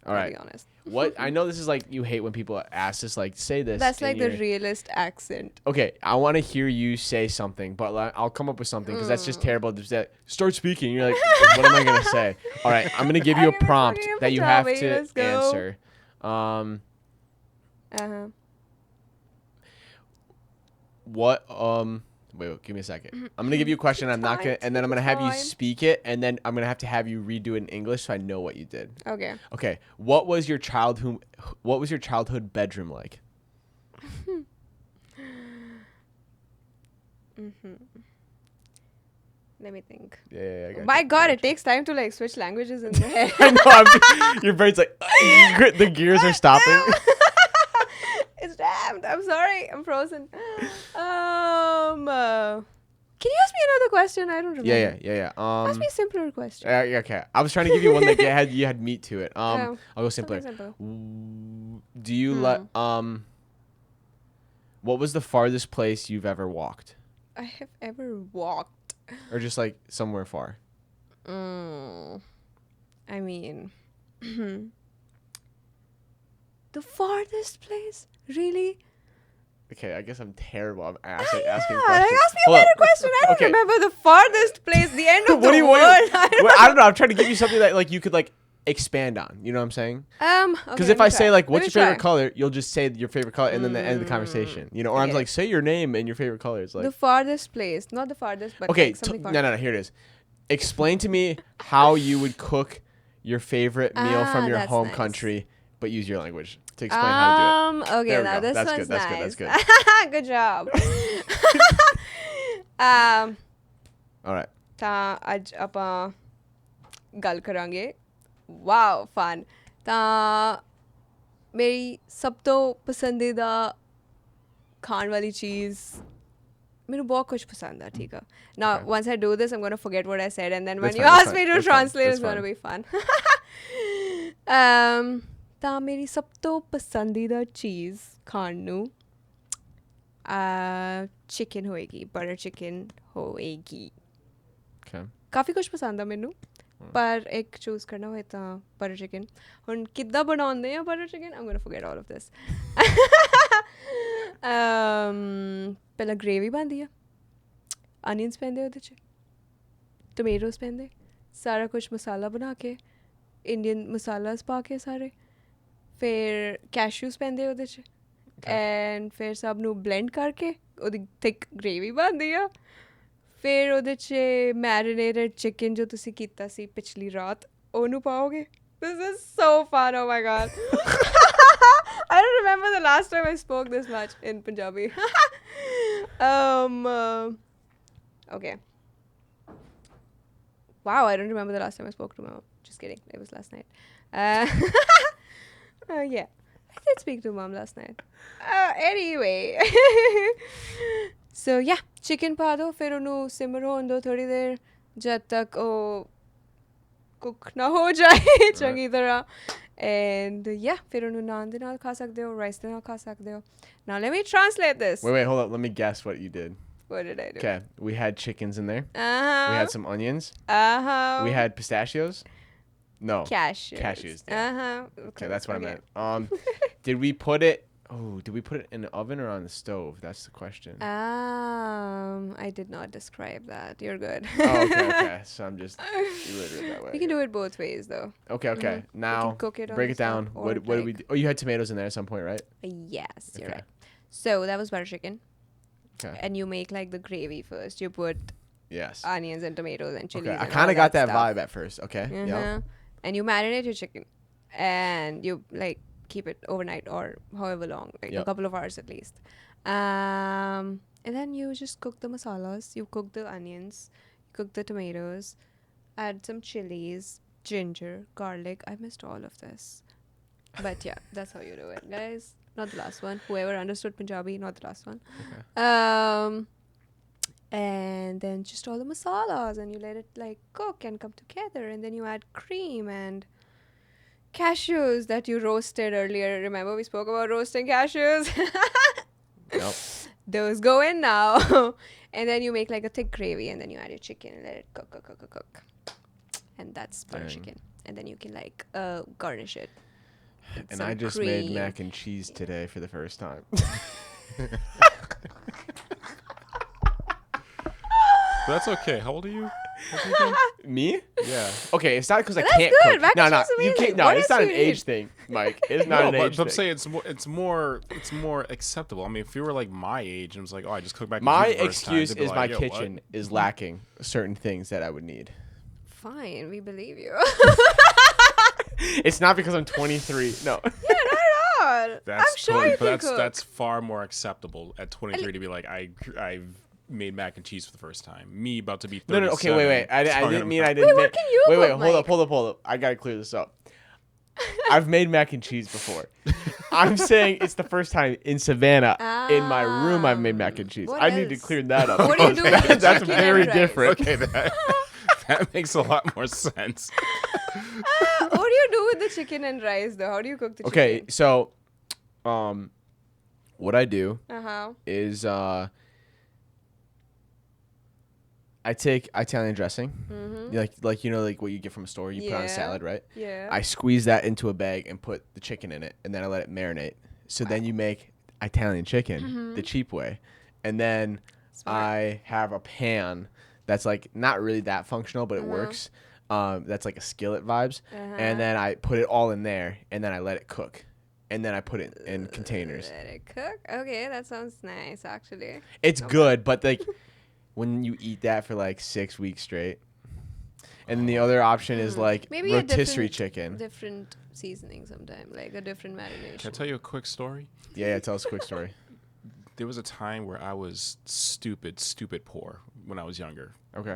All To right. be honest. What I know this is like you hate when people ask this, like say this. That's in like your- the realist accent. Okay, I want to hear you say something, but like, I'll come up with something because that's just terrible. Just that, start speaking. You're like, what am I gonna say? All right, I'm gonna give you a I'm gonna prompt fucking that you have Punjabi, to let's go. answer. What wait, give me a second. I'm gonna give you a question. I'm not gonna, and then I'm gonna have you Fine. speak it, and then I'm gonna have you redo it in English so I know what you did. Okay. Okay, what was your childhood bedroom like? Let me think. Yeah, I got My you. God, it takes time to like switch languages in the head. I know. Your brain's like the gears are stopping. It's damned. I'm sorry. I'm frozen. Can you ask me another question? I don't remember. Yeah. Ask me a simpler question. Yeah, okay. I was trying to give you one that you had meat to it. I'll go simpler. Something simple. Do you let what was the farthest place you've ever walked, I have ever walked. or just like somewhere far? I mean, the farthest place? Really? Okay, I guess I'm terrible. I'm asking Yeah, questions. like, ask me a Hold on. better question. I don't Okay. remember the farthest place, the end of What do the you world. want? I don't know. I'm trying to give you something that like you could like expand on. You know what I'm saying? Because if I say like, "What's your favorite color?" you'll just say your favorite color, and then the end of the conversation. You know, or I'm Okay. like, "Say your name and your favorite color." It's like, The farthest place, not the farthest, but okay, like something far. no. Here it is. Explain to me how you would cook your favorite meal from your that's home nice. country, but use your language to explain how to do it. Okay, There we now go. this That's one's good, that's good, nice. that's Good job. Alright. ਤਾਂ ਅੱਜ ਆਪਾਂ ਗੱਲ ਕਰਾਂਗੇ wow fun ਤਾਂ ਮੇਰੀ ਸਭ ਤੋਂ ਪਸੰਦੀਦਾ ਖਾਣ ਵਾਲੀ ਚੀਜ਼ ਮੈਨੂੰ ਬਹੁਤ ਕੁਝ ਪਸੰਦ ਆ ਠੀਕ ਆ now Okay. once I do this I'm going to forget what I said and then when That's you fine, that's ask fine, me to that's fine, translate that's it's going to fine. be fun ਤਾਂ ਮੇਰੀ ਸਭ ਤੋਂ ਪਸੰਦੀਦਾ ਚੀਜ਼ ਖਾਣ ਨੂੰ chicken ਹੋਏਗੀ butter chicken ਹੋਏਗੀ Okay. ਕਾਫੀ ਕੁਝ ਪਸੰਦ ਆ ਮੈਨੂੰ ਪਰ ਇੱਕ ਚੂਜ਼ ਕਰਨਾ ਹੋਏ ਤਾਂ ਬਟਰ ਚਿਕਨ ਹੁਣ ਕਿੱਦਾਂ ਬਣਾਉਂਦੇ ਆ butter chicken I'm going to forget all of this ਪਹਿਲਾਂ ਗ੍ਰੇਵੀ ਬਣਦੀ ਆ ਅਨੀਅਨਸ ਪੈਂਦੇ ਉਹਦੇ 'ਚ ਟਮੇਟੋਸ ਪੈਂਦੇ ਸਾਰਾ ਕੁਝ ਮਸਾਲਾ ਬਣਾ ਕੇ ਇੰਡੀਅਨ ਮਸਾਲਾਸ ਪਾ ਕੇ ਸਾਰੇ ਫਿਰ ਕੈਸ਼ੂਸ ਪੈਂਦੇ ਉਹਦੇ 'ਚ ਐਂਡ ਫਿਰ ਸਭ ਨੂੰ ਬਲੈਂਡ ਕਰਕੇ ਉਹਦੀ ਥਿਕ ਗ੍ਰੇਵੀ ਬਣਦੀ ਆ ਫਿਰ ਉਹਦੇ 'ਚ ਮੈਰੀਨੇਟਡ ਚਿਕਨ ਜੋ ਤੁਸੀਂ ਕੀਤਾ ਸੀ ਪਿਛਲੀ ਰਾਤ ਉਹਨੂੰ ਪਾਓਗੇ This is so fun, oh my god. I don't remember the last time I spoke this much in Punjabi. Okay. Wow, I don't remember the last time I spoke to my mom. Just kidding. It was last night. Yeah. I did speak to mom last night. Anyway. So yeah, chicken ਪਾ ਦਿਓ ਫਿਰ ਉਹਨੂੰ ਸਿਮਰ ਹੋਣ ਦਿਓ ਥੋੜ੍ਹੀ ਦੇਰ ਜਦ ਤੱਕ ਉਹ ਕੁੱਕ ਨਾ ਹੋ ਜਾਏ ਚੰਗੀ ਤਰ੍ਹਾਂ and yeah ਫਿਰ ਉਹਨੂੰ ਨਾਨ ਦੇ ਨਾਲ ਖਾ ਸਕਦੇ ਹੋ ਰਾਈਸ ਦੇ ਨਾਲ ਖਾ ਸਕਦੇ ਹੋ now let me translate this Wait, hold up. Let me guess what you did. what did I do Okay, we had chickens in there. uh-huh We had some onions. uh-huh We had pistachios. No. cashews Cashews, yeah. uh-huh Okay, that's what I meant. Did we put it? Oh, did we put it in the oven or on the stove? That's the question. I did not describe that you're good Oh, okay. So I'm just illiterate that way. you can do it both ways though Okay. You Now can cook it on break the it down. stove or What did we like- do? Oh, you had tomatoes in there at some point, right? yes you're Okay. right so that was butter chicken Okay. and you make like the gravy first you put Yes. onions and tomatoes and chilies Okay. I and kind all of got that stuff. vibe at first. Okay. Yeah. Uh-huh. And you marinate your chicken and you like keep it overnight or however long, like a Yep. couple of hours at least. And then you just cook the masalas, you cook the onions, you cook the tomatoes, add some chilies, ginger, garlic. I missed all of this. But yeah, that's how you do it, guys. Not the last one. Whoever understood Punjabi, not the last one. Okay. And then just all the masalas and you let it like cook and come together and then you add cream and cashews that you roasted earlier. Remember we spoke about roasting cashews? Yep. Those go in now. And then you make like a thick gravy and then you add your chicken and let it cook. And that's butter Dang. chicken. And then you can like garnish it. with And some I just cream. made mac and cheese today for the first time. But that's okay. How old are you? Me? Yeah. Okay, it's not because I That's can't good. cook. Mac No, and no, cheese is you amazing. can't. No, What it's else not do an you age thing, Mike. It's not No, an but age I'm thing. saying it's more acceptable. I mean, if you were like my age and was like, oh, I just cooked back. My the first time, excuse they'd be is like, my "Yo, what?" kitchen is lacking certain things that I would need. Fine, we believe you. It's not because I'm 23. No. Yeah, not at all. That's I'm sure totally, you but can cook. that's far more acceptable at 23 to be like, I've made mac and cheese for the first time. Me about to be 37. No. Okay, wait. I didn't mean I Wait, didn't. what can you Wait. cook, Hold up. I gotta clear this up. I've made mac and cheese before. I'm saying it's the first time in Savannah in my room I've made mac and cheese. What I need to else? clear that up. What do you do with the That's chicken and very rice? different. Okay, that makes a lot more sense. What do you do with the chicken and rice though? How do you cook the Okay, chicken? so what I do Uh-huh. is I take Italian dressing, like you know, like what you get from a store. You put on a Yeah. salad, right? Yeah. I squeeze that into a bag and put the chicken in it, and then I let it marinate. So then you make Italian chicken the cheap way, and then Smart. I have a pan that's like not really that functional, but it works. That's like a skillet vibes, and then I put it all in there, and then I let it cook, and then I put it in containers. Let it cook. Okay, that sounds nice actually. It's good, but like when you eat that for like 6 weeks straight, and then the other option is like Maybe a rotisserie chicken. different seasoning sometime, like a different marination. Can I tell you a quick story? Yeah, tell us a quick story. There was a time where I was stupid poor. when I was younger. Okay.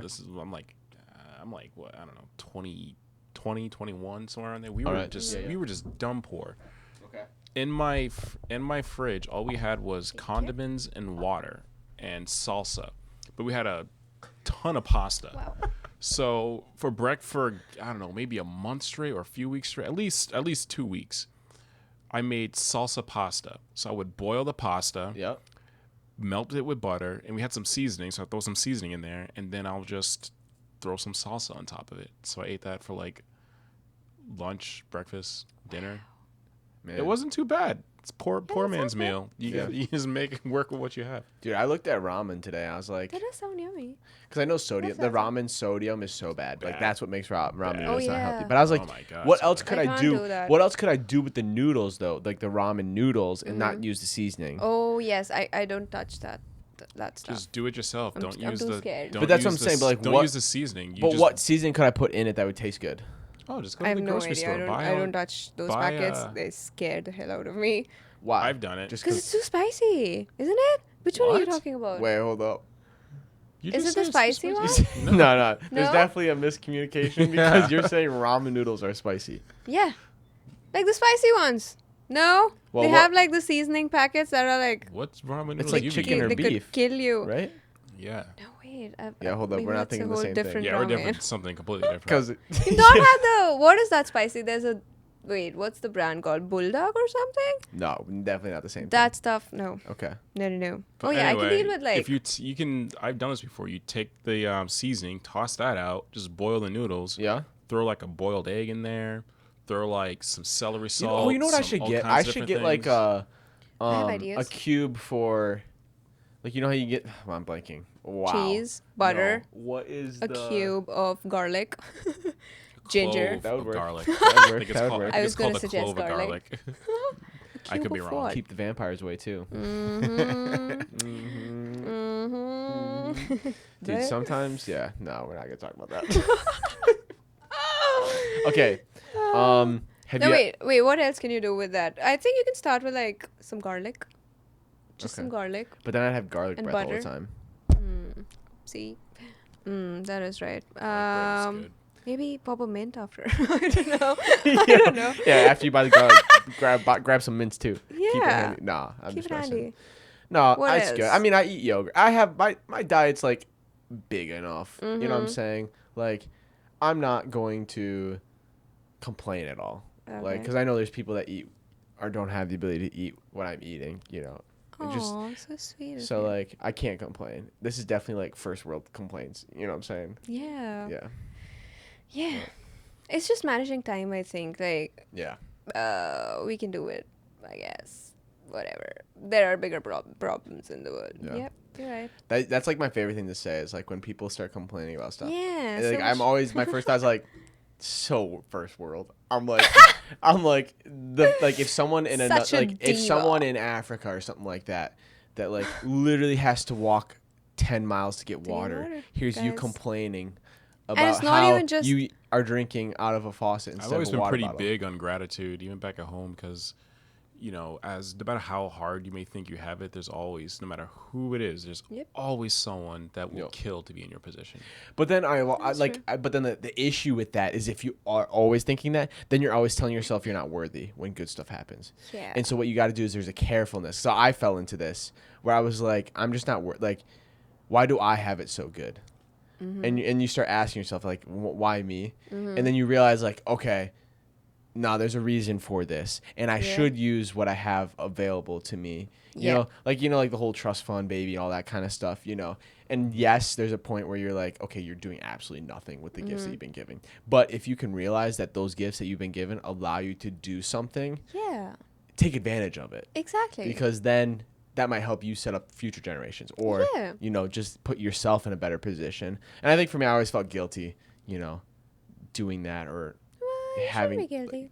I'm like what, I don't know, 21, somewhere around there. We All were right. just Yeah. we were just dumb poor. Okay. In my fridge, all we had was condiments and water and salsa, but we had a ton of pasta. Wow. So for breakfast, I don't know, maybe a month straight or a few weeks straight, at least 2 weeks, I made salsa pasta. So I would boil the pasta, Yep. melt it with butter, and we had some seasoning, so I throw some seasoning in there, and then I'll just throw some salsa on top of it. So I ate that for like lunch, breakfast, dinner. Man. It wasn't too bad. It's poor that's man's okay. meal. You just make it work with what you have. Dude, I looked at ramen today. I was like, That does sound yummy. because I know sodium, That the sounds- ramen sodium is so bad. Like Bad. that's what makes ramen Bad. noodles Oh, not healthy. yeah. But I was like, Oh my God, what so else bad. could I I can't do? do that. What else could I do with the noodles though, like the ramen noodles, and not use the seasoning? Oh yes, I don't touch that stuff. Just do it yourself. I'm Don't too use the. scared. Don't But that's what use I'm saying, the but, like, don't what- use the seasoning. You But just, what seasoning could I put in it that would taste good? Oh, just go I to have the no grocery idea. store. I don't touch those buy, packets. They scare the hell out of me. Why? I've done it. Just Because it's too spicy, isn't it? Which one are you What? talking about? Wait, hold up. You Is just it the said it's spicy too one? spicy. No. There's No? definitely a miscommunication because you're saying ramen noodles are spicy. Yeah, like the spicy ones. No, Well, they what- have like the seasoning packets that are like What's ramen noodles? It's like you chicken eat? or they beef, could kill you. right? Yeah. No, wait. Yeah, hold up, maybe we're not that's a thinking the whole same thing. different Yeah, we're ramen. different. Something completely different. Because You don't have the. What is that spicy? There's a. Wait, what's the brand called? Bulldog or something? no, definitely not the same. That stuff. No. thing. Okay. No. But Oh yeah, I anyway, can deal with like. if you can, I've done this before. You take the seasoning, toss that out, just boil the noodles. Yeah. Throw like a boiled egg in there. Throw like some celery salt. Oh, you know what I some- should all get? kinds I of should different get like things. have a ideas. cube for, like, you know how you get. Oh, I'm blanking. Wow. Cheese, butter, No. What is a the cube of garlic, ginger. Clove That would of work. garlic. That would I work. think it's That would called, work. I I think was it's called gonna a suggest clove of garlic. I could Cube be of wrong. what? Keep the vampires away too. Dude, What? sometimes, yeah. No, we're not gonna talk about that. Okay. Have No, you? wait. What else can you do with that? I think you can start with like some garlic, just some Okay. garlic. But then I'd have garlic And breath all butter. the time. See, that is right. Bread is good. Maybe pop a mint after. I don't know. I don't know. Yeah, after you buy the garlic, grab some mints too. Keep it Yeah. handy. Nah, I'm Keep just it messing. handy. No, What that's good. else? I mean, I eat yogurt. I have my diet's like big enough. You know what I'm Mhm. saying? Like, I'm not going to complain at all. Like, Okay. because I know there's people that eat or don't have the ability to eat what I'm eating. You know, It just Oh, so sweet. of so you. like I can't complain. This is definitely like first world complaints. You know what I'm saying? Yeah. Yeah. It's just managing time, I think. Like, Yeah. we can do it, I guess. Whatever. There are bigger problems in the world. Yeah. Yep, you're right. That's like my favorite thing to say is like when people start complaining about stuff. Yeah. And, so like I'm much- always my first thought's like so first world. I'm like if someone in another Such a like if diva. someone in Africa or something like that like literally has to walk 10 miles to get get water. water, Here's you guys. complaining it's about not how even just- you are drinking out of a faucet instead I've always of a been water pretty bottle. big on gratitude, even back at home, because, as no matter how hard you may think you have it, there's always, no matter who it is, there's Yep. always someone that will Yep. kill to be in your position. But then That's true. but then the issue with that is if you are always thinking that, then you're always telling yourself you're not worthy when good stuff happens. Yeah. And so what you got to do is there's a carefulness. So I fell into this where I was like, I'm just not like, why do I have it so good? Mm-hmm. And you start asking yourself like, why me? And then you realize like, okay, no, there's a reason for this, and I Yeah. should use what I have available to me. You Yeah. know, like the whole trust fund baby, all that kind of stuff. And yes, there's a point where you're like, okay, you're doing absolutely nothing with the gifts Mm-hmm. that you've been given. But if you can realize that those gifts that you've been given allow you to do something, Yeah. take advantage of it, Exactly. because then that might help you set up future generations, or Yeah. just put yourself in a better position. And I think for me, I always felt guilty, doing that or you having. shouldn't be guilty.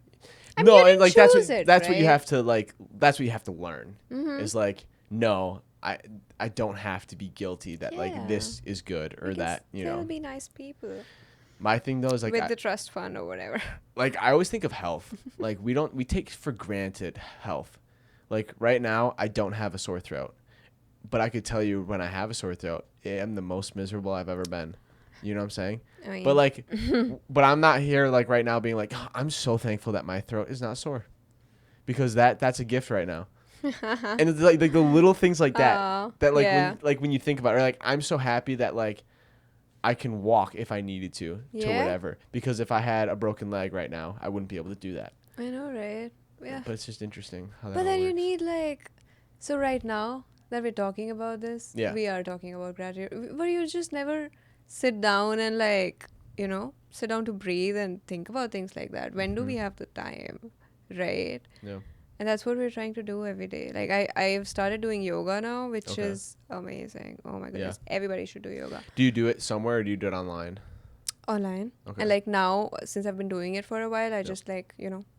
No, you and like didn't that's choose what it, that's what you right? have to that's what you have to learn. Mhm. Is like, no, I don't have to be guilty that Yeah. like this is good or We can that still be nice people My thing though is like with the trust fund or whatever. I always think of health. Like we take for granted health. Like right now I don't have a sore throat, but I could tell you when I have a sore throat, am the most miserable I've ever been. You know what I'm saying? I mean, But like, but I'm not here like right now being like, "Oh, I'm so thankful that my throat is not sore, because that's a gift right now. And it's like the little things like that like yeah. when you think about it, or like I'm so happy that like I can walk if I needed to Yeah. whatever, because if I had a broken leg right now, I wouldn't be able to do that. I know, right? Yeah. But it's just interesting how that But all then you works. need like, so right now that we're talking about this, Yeah. we are talking about gratitude. But you just never sit down and like, sit down to breathe and think about things like that. When do we have the time, right? Yeah. And that's what we're trying to do every day. Like I've started doing yoga now, which Okay. is amazing. Oh my goodness, everybody should do yoga Do you do it somewhere, or do you do it online? online. Okay. And like now, since I've been doing it for a while, I just like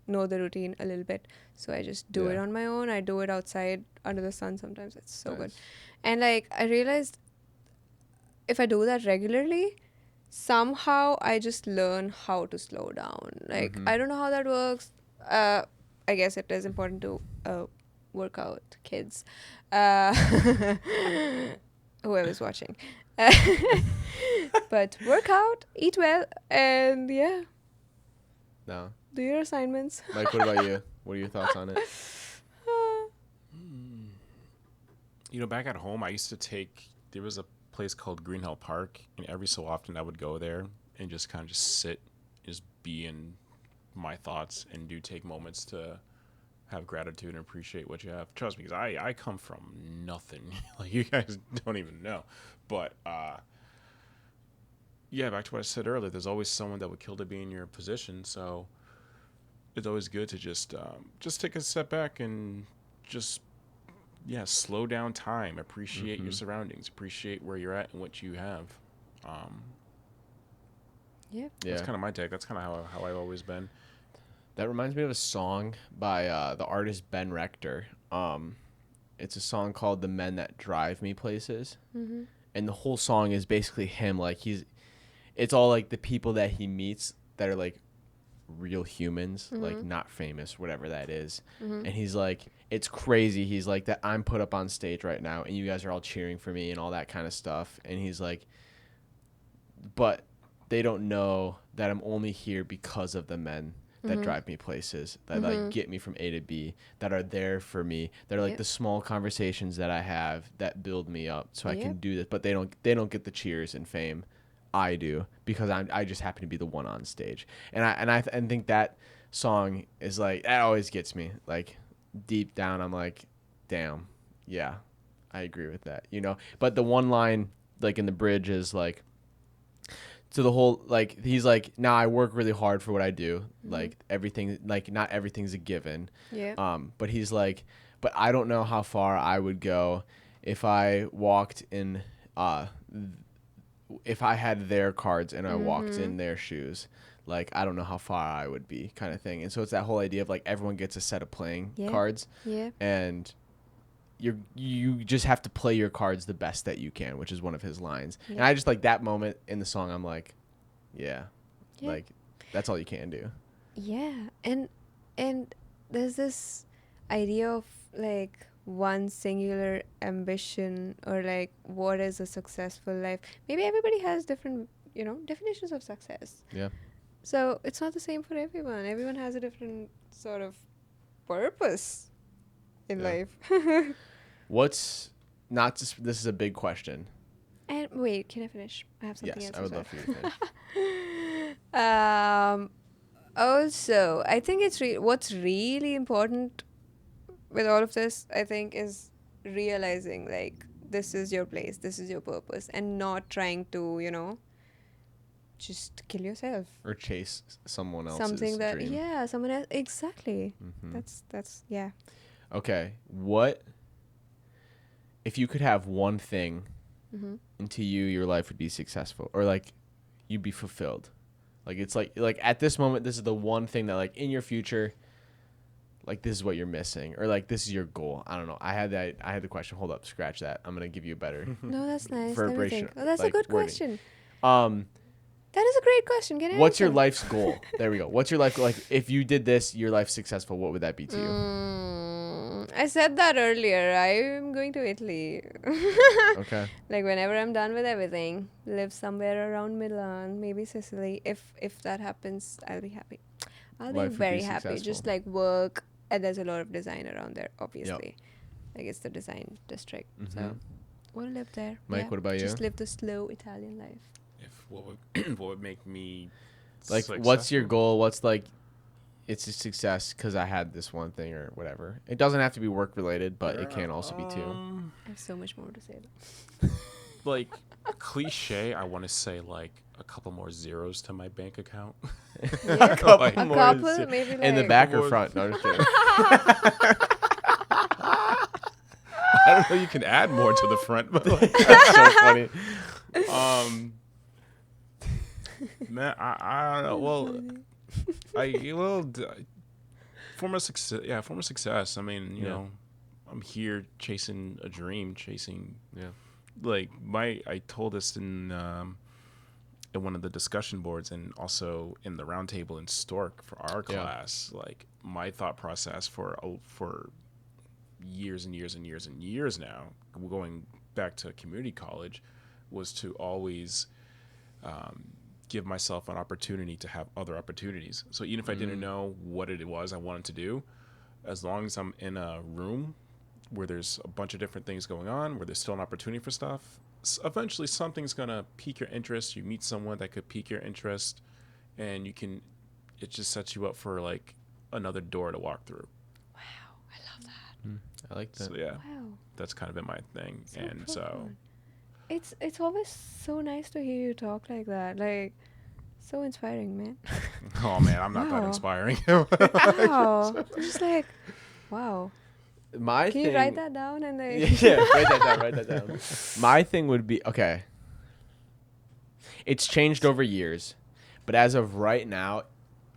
know the routine a little bit, so I just do it Yeah. on my own. I do it outside under the sun sometimes. It's so good. Nice. And like I realized if I do that regularly, somehow I just learn how to slow down. Like I don't know how that works. I guess it is important to work out, kids. Whoever's watching. But work out, eat well, and yeah, No. do your assignments. Mike, what about you? What are your thoughts on it? Back at home, I used to there was a place called Green Hill Park, and every so often I would go there and just kind of just sit, just be in my thoughts, and do take moments to have gratitude and appreciate what you have. Trust me, because I come from nothing. Like, you guys don't even know. But, yeah, back to what I said earlier, there's always someone that would kill to be in your position, so it's always good to just take a step back and just slow down time, appreciate your surroundings, appreciate where you're at and what you have. Yeah. That's kind of my take. That's kind of how I've always been. That reminds me of a song by the artist Ben Rector. It's a song called "The Men That Drive Me Places," and the whole song is basically him. Like it's all like the people that he meets that are like real humans, like not famous, whatever that is. And he's like, it's crazy. He's like, that I'm put up on stage right now, and you guys are all cheering for me and all that kind of stuff. And he's like, but they don't know that I'm only here because of the men that drive me places, that like get me from A to B, that are there for me, that are like the small conversations that I have that build me up so I can do this. But they don't get the cheers and fame. I do, because I just happen to be the one on stage. And I think that song is like, that always gets me. Like deep down, I'm like, damn, yeah, I agree with that, But the one line like in the bridge is like, to the whole, like, he's like, now I work really hard for what I do. Like everything, like not everything's a given. Yeah. But he's like, but I don't know how far I would go if I walked in, if I had their cards and I walked in their shoes. Like, I don't know how far I would be, kind of thing. And so it's that whole idea of like everyone gets a set of playing cards. Yeah. And you just have to play your cards the best that you can, which is one of his lines. Yeah. And I just like that moment in the song. I'm like, yeah, like that's all you can do. Yeah. And there's this idea of like one singular ambition, or like what is a successful life. Maybe everybody has different, definitions of success. Yeah. So it's not the same for everyone. Everyone has a different sort of purpose in life. What's not just, this is a big question. And wait, can I finish? I have something Yes, else. I would love for you to finish. Also, I think it's what's really important with all of this, I think, is realizing like this is your place, this is your purpose, and not trying to, just kill yourself. Or chase someone else's Something that dream. someone else, exactly. Mm-hmm. That's yeah. Okay, what if you could have one thing and to you your life would be successful, or like you'd be fulfilled? Like it's like at this moment this is the one thing that like in your future, like this is what you're missing, or like this is your goal. I don't know. I had the question. Hold up, scratch that. I'm gonna give you a better No, that's nice. Let me verbatim, think. Oh, that's like, a good wording. question. That is a great question. Can I What's your answer? life's goal? There we go. What's your life, like if you did this, your life's successful, what would that be to you? I said that earlier. I'm going to Italy. Okay. Like whenever I'm done with everything, live somewhere around Milan, maybe Sicily. If that happens, I'll be happy. I'll Life be would very be happy. Just successful. like work, and there's a lot of design around there, obviously. Like it's the design district. So we'll live there. Mike, what about you? Just live the slow Italian life. If what would what would make me Like, what's your successful? goal? What's like, it's a success because I had this one thing or whatever. It doesn't have to be work related, but it can also be too. I have so much more to say. Like cliche, I want to say like a couple more zeros to my bank account. Yeah. Couple Like- A more couple, zero- maybe like in the back or More- front? No, just kidding. I don't know. You can add more to the front, but like, That's so funny. man, I don't know. Well, form of success. Yeah, form of success. I mean, you Yeah. know, I'm here chasing a dream, chasing. Yeah. Like I told this in one of the discussion boards and also in the roundtable in Stork for our Yeah. class. Like my thought process for years and years and years and years now, going back to community college, was to always give myself an opportunity to have other opportunities. So even if I didn't know what it was I wanted to do, as long as I'm in a room where there's a bunch of different things going on, where there's still an opportunity for stuff, eventually something's going to pique your interest. You meet someone that could pique your interest, and it just sets you up for like another door to walk through. Wow, I love that. I like that. So yeah, Wow. that's kind of been my thing. So And so profound. It's always so nice to hear you talk like that. Like, so inspiring, man. oh man, I'm not that Wow. inspiring. Wow. Just like, wow. My Can thing. you write that down and like? Yeah, write that down. My thing would be okay. It's changed over years, but as of right now,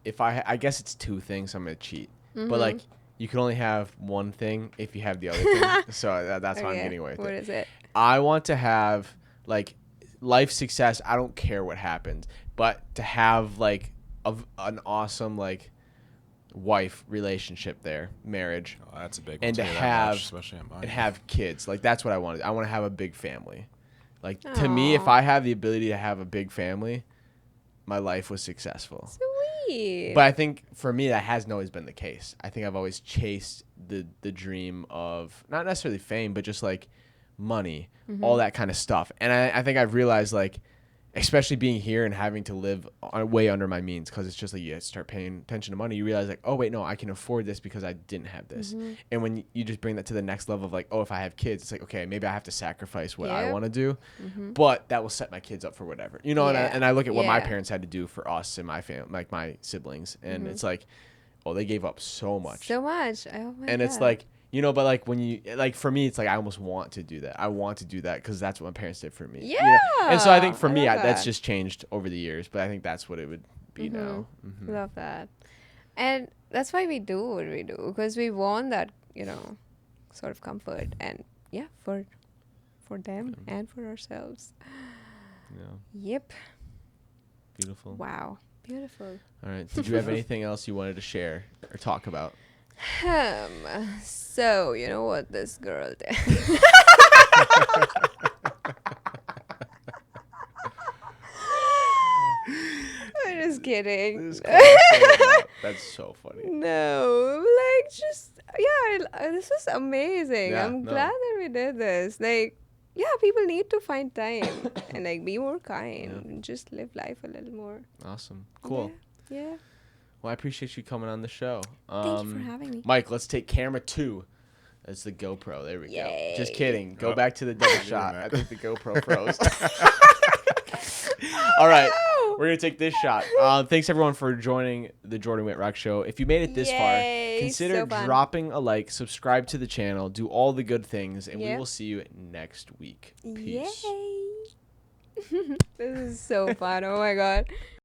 if I guess it's two things, I'm gonna cheat. But like, you can only have one thing if you have the other thing. So that's why I'm Okay, getting away with what it. is it? I want to have like life success. I don't care what happens, but to have like an awesome like wife relationship there, marriage, Oh, that's a big one. and to too, that have much, especially at mine. and have kids. Like that's what I wanted. I want to have a big family. Like to me, if Aw. I have the ability to have a big family, my life was successful. Sweet. But I think for me that hasn't always been the case. I think I've always chased the dream of not necessarily fame, but just like money, all that kind of stuff. And I think I've realized like, especially being here and having to live way under my means, because it's just like you start paying attention to money, you realize like, oh wait, no, I can afford this because I didn't have this. And when you just bring that to the next level of like, oh, if I have kids, it's like, okay, maybe I have to sacrifice what I Yep. want to do, but that will set my kids up for whatever, you know. Yeah. And I look at what my Yeah. parents had to do for us and my family, like my siblings, and it's like, oh, they gave up so much. So much. Oh my And it's God. like, you know, but like when you, like for me, it's like I almost want to do that. I want to do that because that's what my parents did for me. you know? And so I think for Yeah, me, I love that's that. just changed over the years, but I think that's what it would be now. Love that. And that's why we do what we do, because we want that, sort of comfort, and yeah, for them and for ourselves. Yeah. Yep. Beautiful. Wow. Beautiful. All right. Did you have anything else you wanted to share or talk about? So you know what this girl did? I'm just kidding. That's so funny. No, like just this was amazing. Yeah, I'm no. glad that we did this. Like, yeah, people need to find time and like be more kind and just live life a little more. Awesome. Cool. Yeah. Well, I appreciate you coming on the show. Thank you for having me. Mike, let's take camera 2. That's the GoPro. There we go. Just Yay. kidding. Go Oh. back to the double shot. that. I think the GoPro froze. All right. We're going to take this shot. Thanks, everyone, for joining the Jordan Whitrock Show. If you made it this Yay, far, consider so fun. dropping a like, subscribe to the channel, do all the good things, and we Yep. will see you next week. Peace. Yay. This is so fun. Oh my God.